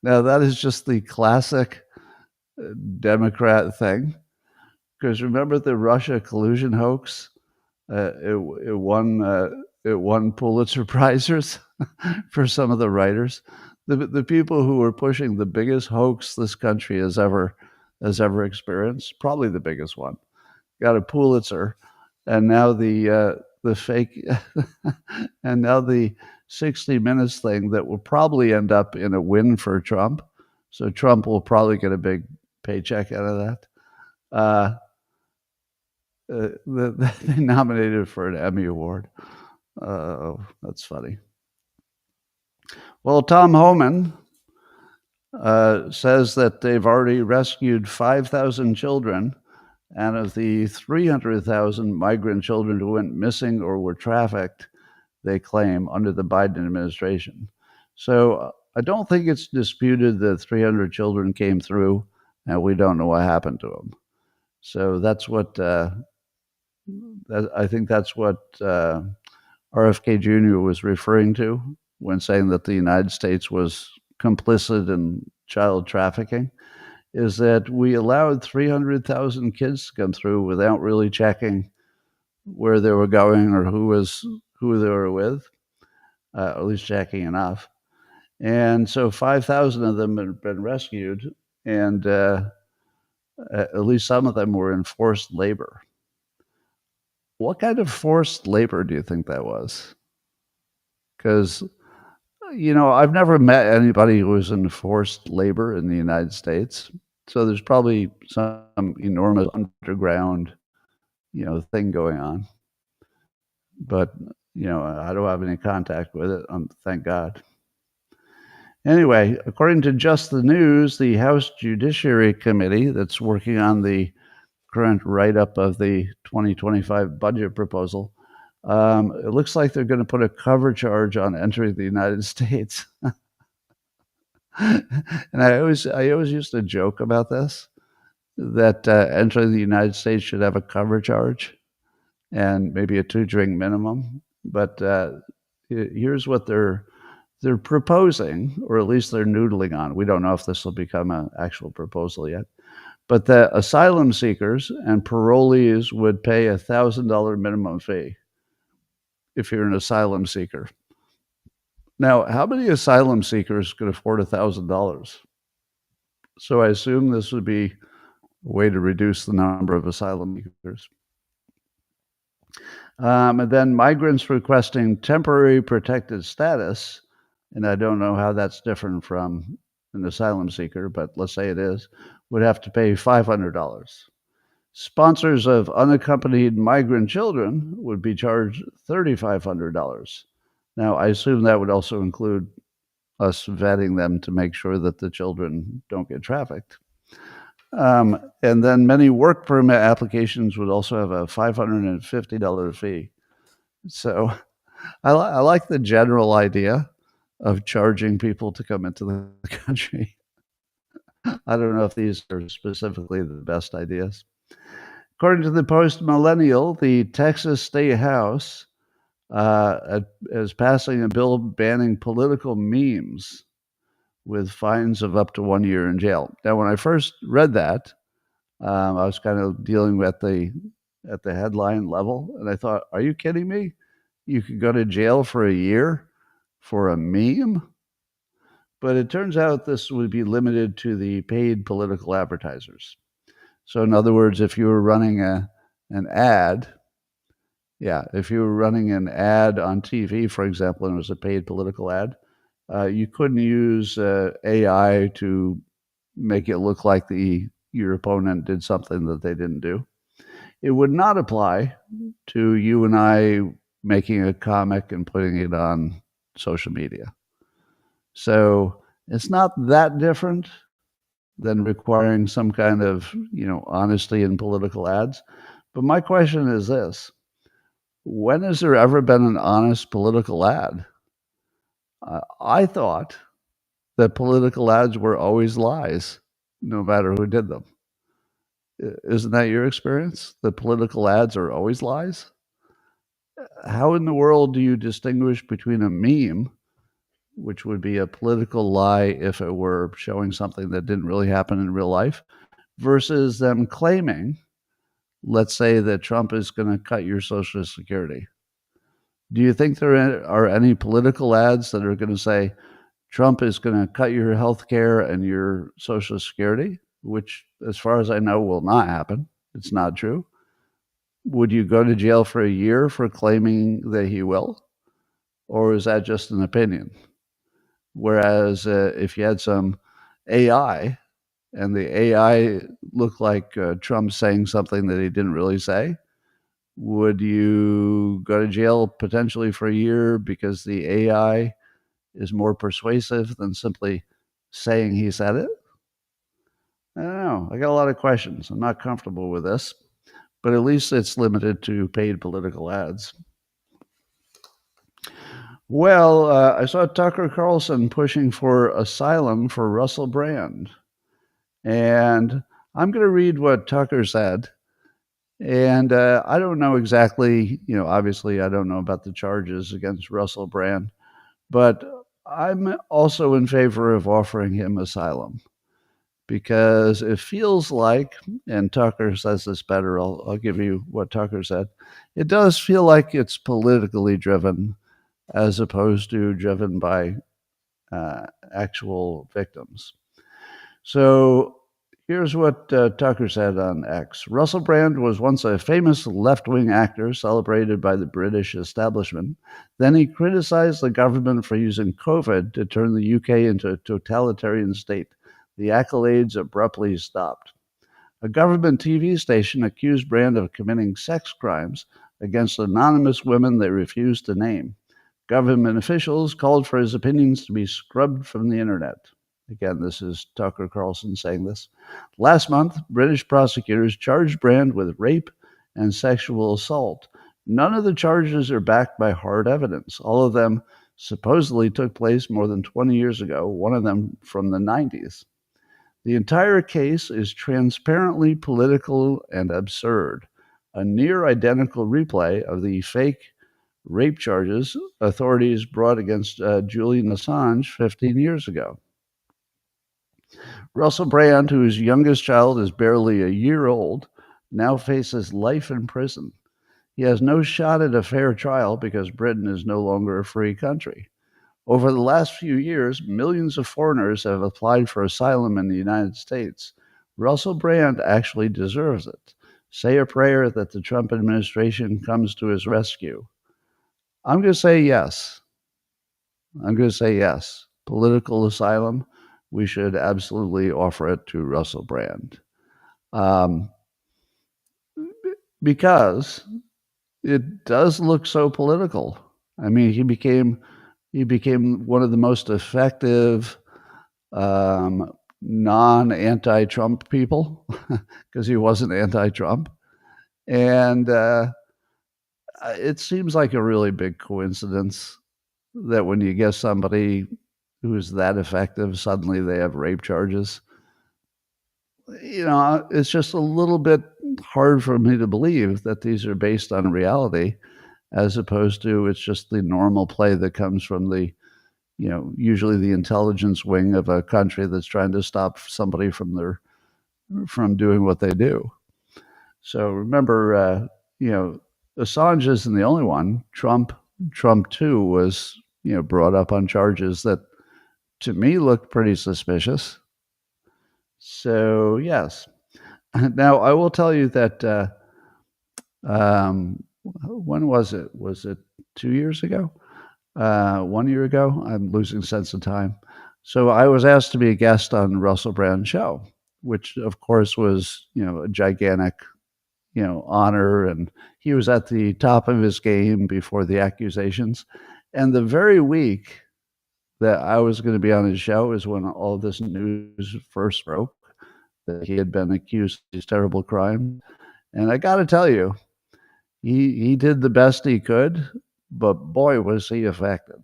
Now, that is just the classic Democrat thing. Because remember the Russia collusion hoax? It won Pulitzer Prizes for some of the writers. The people who were pushing the biggest hoax this country has ever experienced, probably the biggest one, got a Pulitzer, and now the fake, and now the 60 Minutes thing that will probably end up in a win for Trump. So Trump will probably get a big paycheck out of that. They nominated for an Emmy Award. That's funny. Well, Tom Homan says that they've already rescued 5,000 children out of the 300,000 migrant children who went missing or were trafficked, they claim, under the Biden administration. So I don't think it's disputed that 300 children came through, and we don't know what happened to them. So that's what I think that's what RFK Jr. was referring to when saying that the United States was complicit in child trafficking, is that we allowed 300,000 kids to come through without really checking where they were going or who they were with. at least jacking enough. And so 5,000 of them had been rescued, and at least some of them were in forced labor. What kind of forced labor do you think that was? Because, I've never met anybody who was in forced labor in the United States. So there's probably some enormous underground, thing going on. But, I don't have any contact with it, thank God. Anyway, according to Just the News, the House Judiciary Committee that's working on the current write-up of the 2025 budget proposal, it looks like they're going to put a cover charge on entering the United States. And I always used to joke about this, that entering the United States should have a cover charge and maybe a 2-drink minimum. But here's what they're proposing, or at least they're noodling on. We don't know if this will become an actual proposal yet. But the asylum seekers and parolees would pay a $1,000 minimum fee if you're an asylum seeker. Now, how many asylum seekers could afford $1,000? So I assume this would be a way to reduce the number of asylum seekers. And then migrants requesting temporary protected status, and I don't know how that's different from an asylum seeker, but let's say it is, would have to pay $500. Sponsors of unaccompanied migrant children would be charged $3,500. Now, I assume that would also include us vetting them to make sure that the children don't get trafficked. And then many work permit applications would also have a $550 fee. So I like the general idea of charging people to come into the country. I don't know if these are specifically the best ideas. According to the Post Millennial, the Texas State House is passing a bill banning political memes with fines of up to 1 year in jail. Now, when I first read that, I was kind of dealing with at the headline level, and I thought, are you kidding me? You could go to jail for a year for a meme? But it turns out this would be limited to the paid political advertisers. So in other words, if you were running an ad, if you were running an ad on TV, for example, and it was a paid political ad, you couldn't use AI to make it look like your opponent did something that they didn't do. It would not apply to you and I making a comic and putting it on social media. So it's not that different than requiring some kind of, honesty in political ads. But my question is this: when has there ever been an honest political ad? I thought that political ads were always lies, no matter who did them. Isn't that your experience? The political ads are always lies? How in the world do you distinguish between a meme, which would be a political lie if it were showing something that didn't really happen in real life, versus them claiming, let's say, that Trump is going to cut your Social Security? Do you think there are any political ads that are going to say Trump is going to cut your health care and your Social Security, which, as far as I know, will not happen? It's not true. Would you go to jail for a year for claiming that he will? Or is that just an opinion? Whereas if you had some AI and the AI looked like Trump saying something that he didn't really say, would you go to jail potentially for a year because the AI is more persuasive than simply saying he said it? I don't know. I got a lot of questions. I'm not comfortable with this, but at least it's limited to paid political ads. Well, I saw Tucker Carlson pushing for asylum for Russell Brand. And I'm going to read what Tucker said. And I don't know exactly, obviously I don't know about the charges against Russell Brand, but I'm also in favor of offering him asylum because it feels like, and Tucker says this better, I'll give you what Tucker said. It does feel like it's politically driven, as opposed to driven by actual victims. So here's what Tucker said on X. Russell Brand was once a famous left wing actor celebrated by the British establishment. Then he criticized the government for using COVID to turn the UK into a totalitarian state. The accolades abruptly stopped. A government TV station accused Brand of committing sex crimes against anonymous women they refused to name. Government officials called for his opinions to be scrubbed from the internet. Again, this is Tucker Carlson saying this. Last month, British prosecutors charged Brand with rape and sexual assault. None of the charges are backed by hard evidence. All of them supposedly took place more than 20 years ago, one of them from the 90s. The entire case is transparently political and absurd. A near identical replay of the fake rape charges authorities brought against Julian Assange 15 years ago. Russell Brand, whose youngest child is barely a year old, now faces life in prison. He has no shot at a fair trial because Britain is no longer a free country. Over the last few years, millions of foreigners have applied for asylum in the United States. Russell Brand actually deserves it. Say a prayer that the Trump administration comes to his rescue. I'm going to say yes. Political asylum, we should absolutely offer it to Russell Brand. Because it does look so political. I mean, he became one of the most effective non-anti-Trump people because he wasn't anti-Trump. And it seems like a really big coincidence that when you get somebody who's that effective, suddenly they have rape charges. You know, it's just a little bit hard for me to believe that these are based on reality, as opposed to it's just the normal play that comes from the, you know, usually the intelligence wing of a country that's trying to stop somebody from doing what they do. So remember, you know, Assange isn't the only one. Trump too was, you know, brought up on charges that to me looked pretty suspicious. So yes. Now I will tell you that when was it? Was it 2 years ago? 1 year ago? I'm losing sense of time. So I was asked to be a guest on Russell Brand's show, which of course was, you know, a gigantic, you know, honor, and he was at the top of his game before the accusations. And the very week that I was going to be on his show is when all this news first broke that he had been accused of these terrible crimes. And I got to tell you, he did the best he could, but boy, was he affected.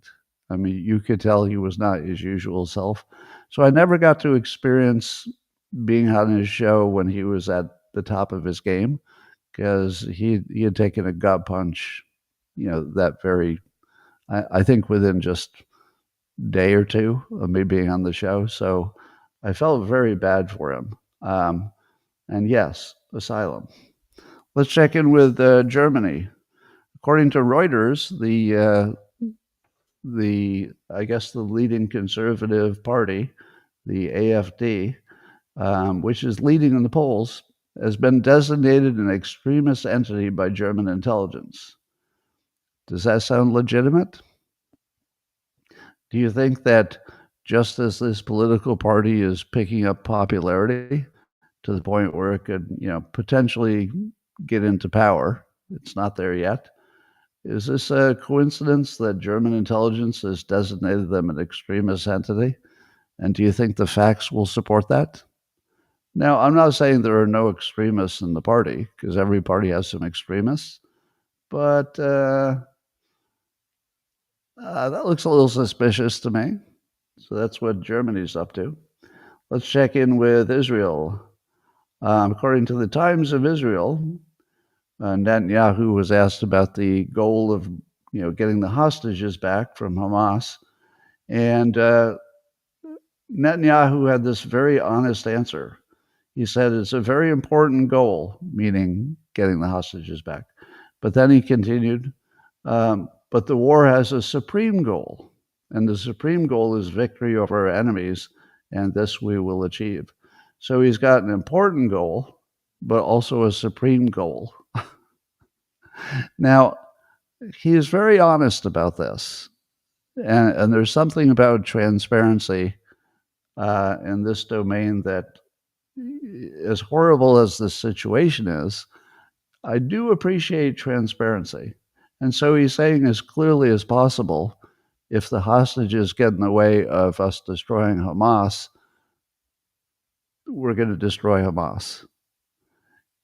I mean, you could tell he was not his usual self. So I never got to experience being on his show when he was at the top of his game because he had taken a gut punch, you know, that very, I think within just day or two of me being on the show. So I felt very bad for him. And yes, asylum. Let's check in with Germany. According to Reuters, I guess the leading conservative party, the AfD, which is leading in the polls, has been designated an extremist entity by German intelligence. Does that sound legitimate? Do you think that just as this political party is picking up popularity to the point where it could, you know, potentially get into power, it's not there yet, is this a coincidence that German intelligence has designated them an extremist entity? And do you think the facts will support that? Now, I'm not saying there are no extremists in the party, because every party has some extremists, but that looks a little suspicious to me. So that's what Germany's up to. Let's check in with Israel. According to the Times of Israel, Netanyahu was asked about the goal of, you know, getting the hostages back from Hamas, and Netanyahu had this very honest answer. He said it's a very important goal, meaning getting the hostages back. But then he continued, But the war has a supreme goal, and the supreme goal is victory over our enemies, and this we will achieve. So he's got an important goal, but also a supreme goal. Now, he is very honest about this, and there's something about transparency in this domain that, as horrible as the situation is, I do appreciate transparency. And so he's saying as clearly as possible, if the hostages get in the way of us destroying Hamas, we're going to destroy Hamas.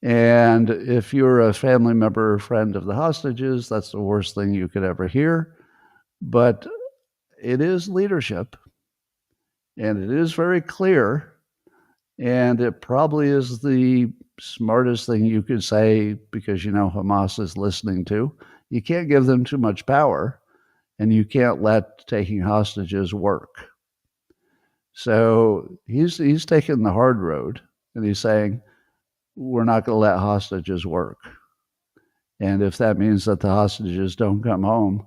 And if you're a family member or friend of the hostages, that's the worst thing you could ever hear. But it is leadership, and it is very clear, and it probably is the smartest thing you could say, because Hamas is listening to. You can't give them too much power, and you can't let taking hostages work. So he's taking the hard road, and he's saying, we're not going to let hostages work. And if that means that the hostages don't come home,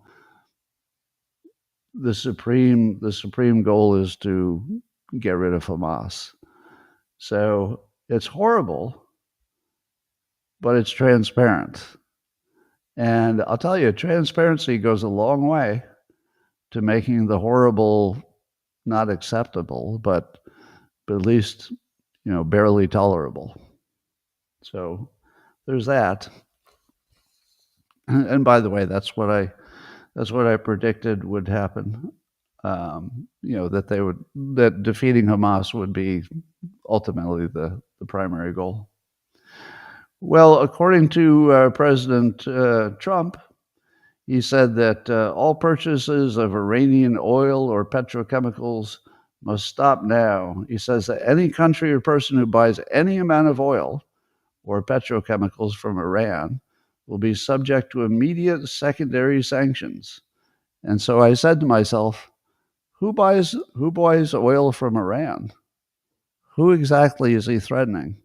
the supreme goal is to get rid of Hamas. So it's horrible, but it's transparent. And I'll tell you, transparency goes a long way to making the horrible not acceptable, but at least, barely tolerable. So there's that. And by the way, that's what I predicted would happen. That defeating Hamas would be ultimately the primary goal. Well, according to President Trump, he said that all purchases of Iranian oil or petrochemicals must stop now. He says that any country or person who buys any amount of oil or petrochemicals from Iran will be subject to immediate secondary sanctions. And so I said to myself, who buys oil from Iran? Who exactly is he threatening?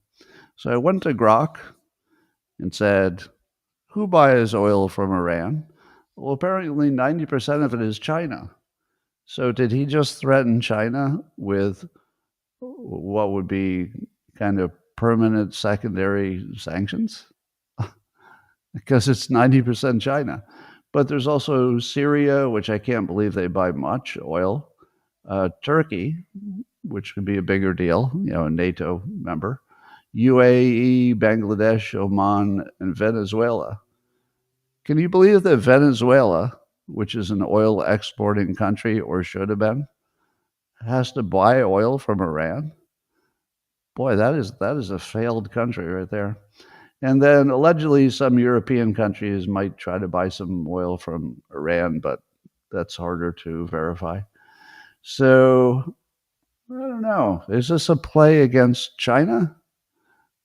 So I went to Grok and said, who buys oil from Iran? Well, apparently 90% of it is China. So did he just threaten China with what would be kind of permanent secondary sanctions? Because it's 90% China. But there's also Syria, which I can't believe they buy much oil. Turkey, which could be a bigger deal, a NATO member. UAE, Bangladesh, Oman, and Venezuela. Can you believe that Venezuela, which is an oil exporting country, or should have been, has to buy oil from Iran? Boy, that is a failed country right there. And then allegedly some European countries might try to buy some oil from Iran, but that's harder to verify. So I don't know. Is this a play against China,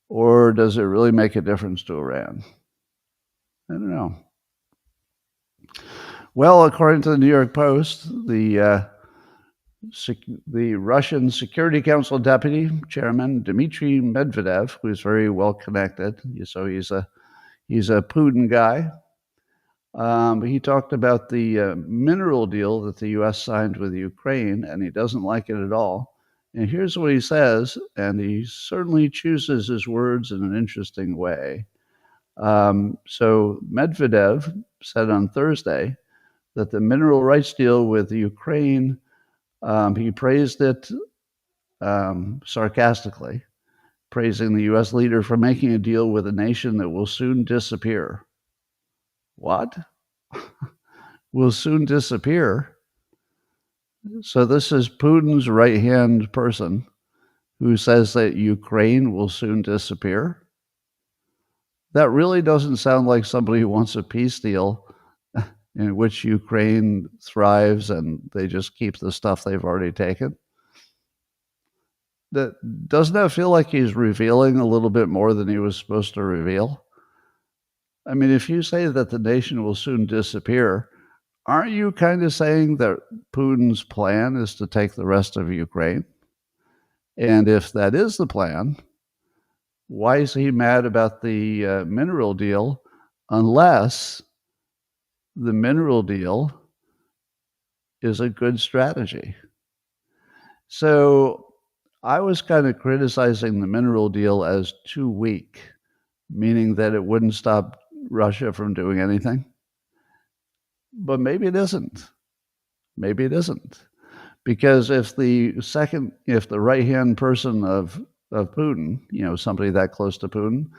or does it really make a difference to Iran? I don't know. Well, according to the New York Post, the Russian Security Council Deputy Chairman Dmitry Medvedev, who is very well connected, so he's a Putin guy. He talked about the mineral deal that the U.S. signed with Ukraine, and he doesn't like it at all. And here's what he says, and he certainly chooses his words in an interesting way. So Medvedev said on Thursday that the mineral rights deal with Ukraine, he praised it sarcastically, praising the U.S. leader for making a deal with a nation that will soon disappear. What? Will soon disappear? So this is Putin's right-hand person who says that Ukraine will soon disappear? That really doesn't sound like somebody who wants a peace deal in which Ukraine thrives and they just keep the stuff they've already taken. Doesn't that feel like he's revealing a little bit more than he was supposed to reveal? I mean, if you say that the nation will soon disappear, aren't you kind of saying that Putin's plan is to take the rest of Ukraine? And if that is the plan, why is he mad about the mineral deal unless the mineral deal is a good strategy. So I was kind of criticizing the mineral deal as too weak, meaning that it wouldn't stop Russia from doing anything. But maybe it isn't. Maybe it isn't. Because if the right hand person of Putin, somebody that close to Putin,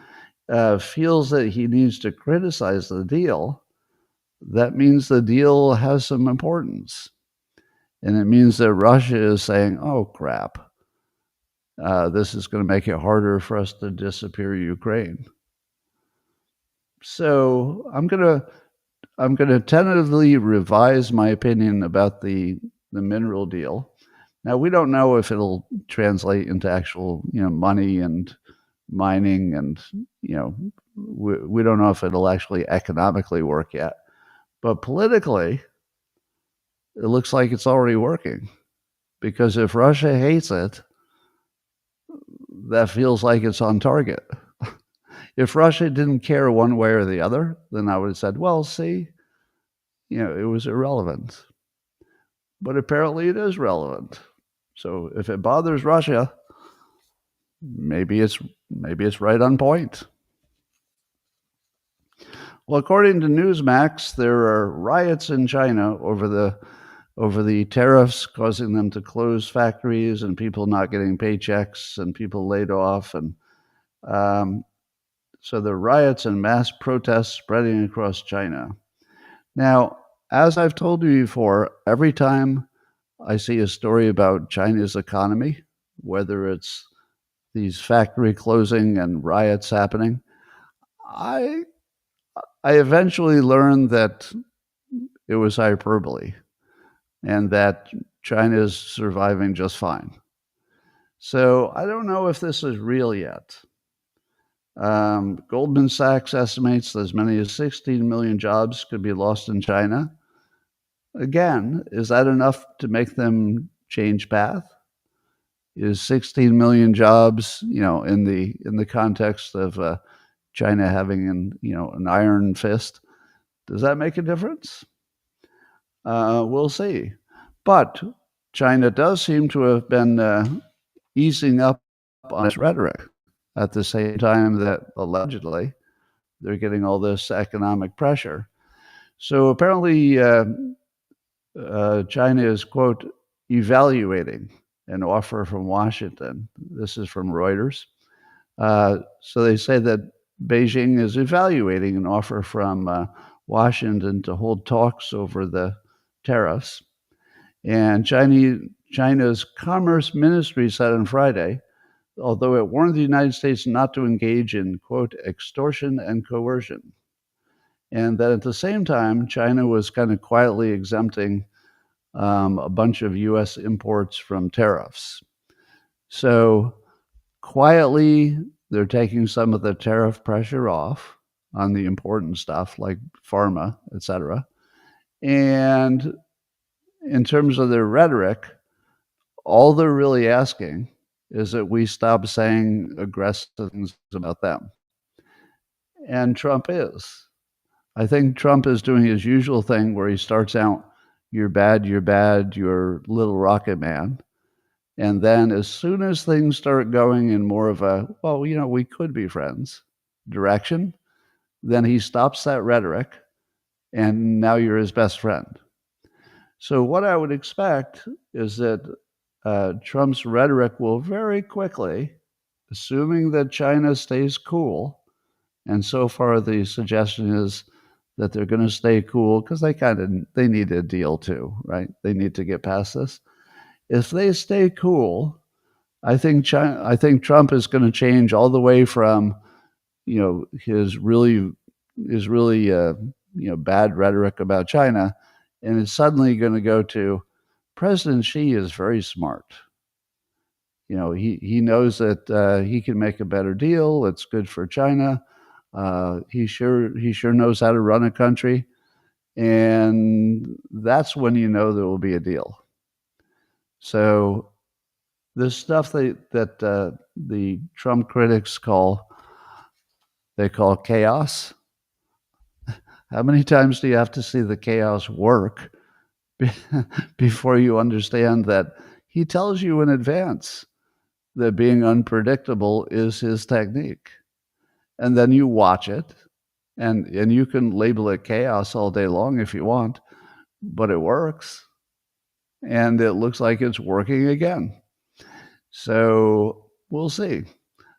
feels that he needs to criticize the deal, that means the deal has some importance. And it means that Russia is saying, oh, crap, this is going to make it harder for us to disappear Ukraine. So I'm going to tentatively revise my opinion about the mineral deal. Now, we don't know if it'll translate into actual, money and mining, and we don't know if it'll actually economically work yet. But politically, it looks like it's already working, because if Russia hates it, that feels like it's on target. If Russia didn't care one way or the other, then I would have said, well, see, it was irrelevant. But apparently it is relevant. So if it bothers Russia, maybe it's right on point. Well, according to Newsmax, there are riots in China over the tariffs, causing them to close factories and people not getting paychecks and people laid off. And so there are riots and mass protests spreading across China. Now, as I've told you before, every time I see a story about China's economy, whether it's these factory closing and riots happening, I eventually learned that it was hyperbole and that China is surviving just fine. So I don't know if this is real yet. Goldman Sachs estimates that as many as 16 million jobs could be lost in China. Again, is that enough to make them change path? Is 16 million jobs, in the context of China having an iron fist, does that make a difference? We'll see. But China does seem to have been easing up on its rhetoric at the same time that allegedly they're getting all this economic pressure. So apparently China is, quote, evaluating an offer from Washington. This is from Reuters. So they say that Beijing is evaluating an offer from Washington to hold talks over the tariffs. And China's Commerce Ministry said on Friday, although it warned the United States not to engage in, quote, extortion and coercion, and that at the same time, China was kind of quietly exempting a bunch of U.S. imports from tariffs. So quietly, they're taking some of the tariff pressure off on the important stuff like pharma, et cetera. And in terms of their rhetoric, all they're really asking is that we stop saying aggressive things about them. And Trump is. I think Trump is doing his usual thing where he starts out, you're bad, you're little rocket man. And then as soon as things start going in more of a, well, we could be friends direction, then he stops that rhetoric and now you're his best friend. So what I would expect is that Trump's rhetoric will very quickly, assuming that China stays cool, and so far the suggestion is that they're going to stay cool because they need a deal too, right? They need to get past this. If they stay cool, I think Trump is going to change all the way from, his really bad rhetoric about China, and it's suddenly going to go to President Xi is very smart. He knows that he can make a better deal. It's good for China. He sure knows how to run a country, and that's when there will be a deal. So this stuff that the Trump critics call chaos. How many times do you have to see the chaos work before you understand that he tells you in advance that being unpredictable is his technique? And then you watch it, and you can label it chaos all day long if you want, but it works, and it looks like it's working again. So we'll see.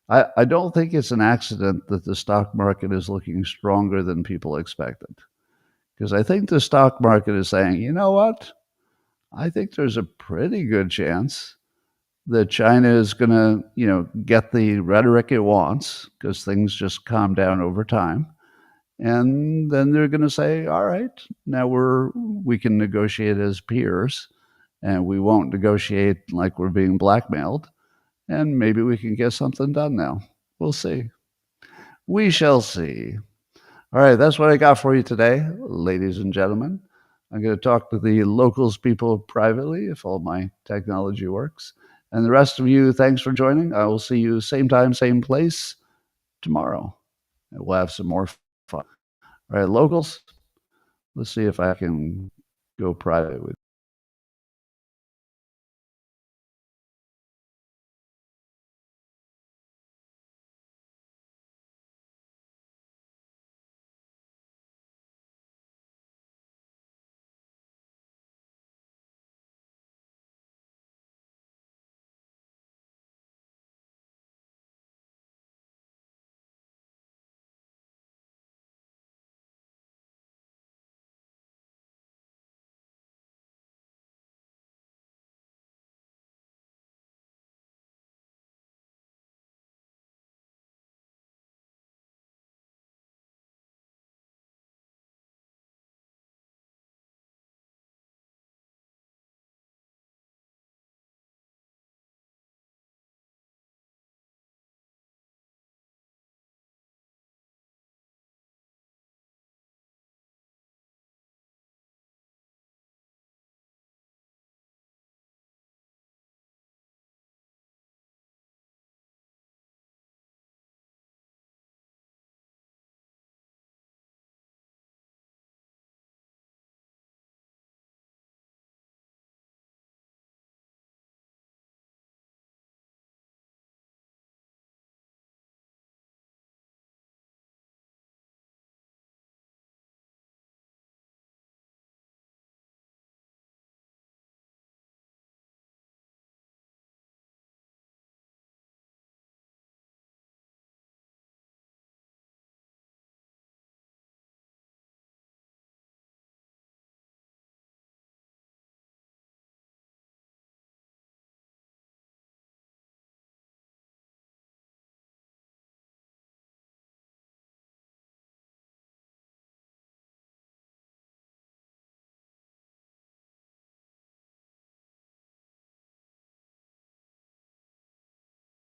I don't think it's an accident that the stock market is looking stronger than people expected, because I think the stock market is saying, you know what? I think there's a pretty good chance that China is going to, get the rhetoric it wants because things just calm down over time. And then they're going to say, all right, now we can negotiate as peers, and we won't negotiate like we're being blackmailed, and maybe we can get something done now. We'll see. We shall see. All right, that's what I got for you today, ladies and gentlemen. I'm going to talk to the locals people privately if all my technology works. And the rest of you, thanks for joining. I will see you same time, same place tomorrow. And we'll have some more fun. All right, locals, let's see if I can go private with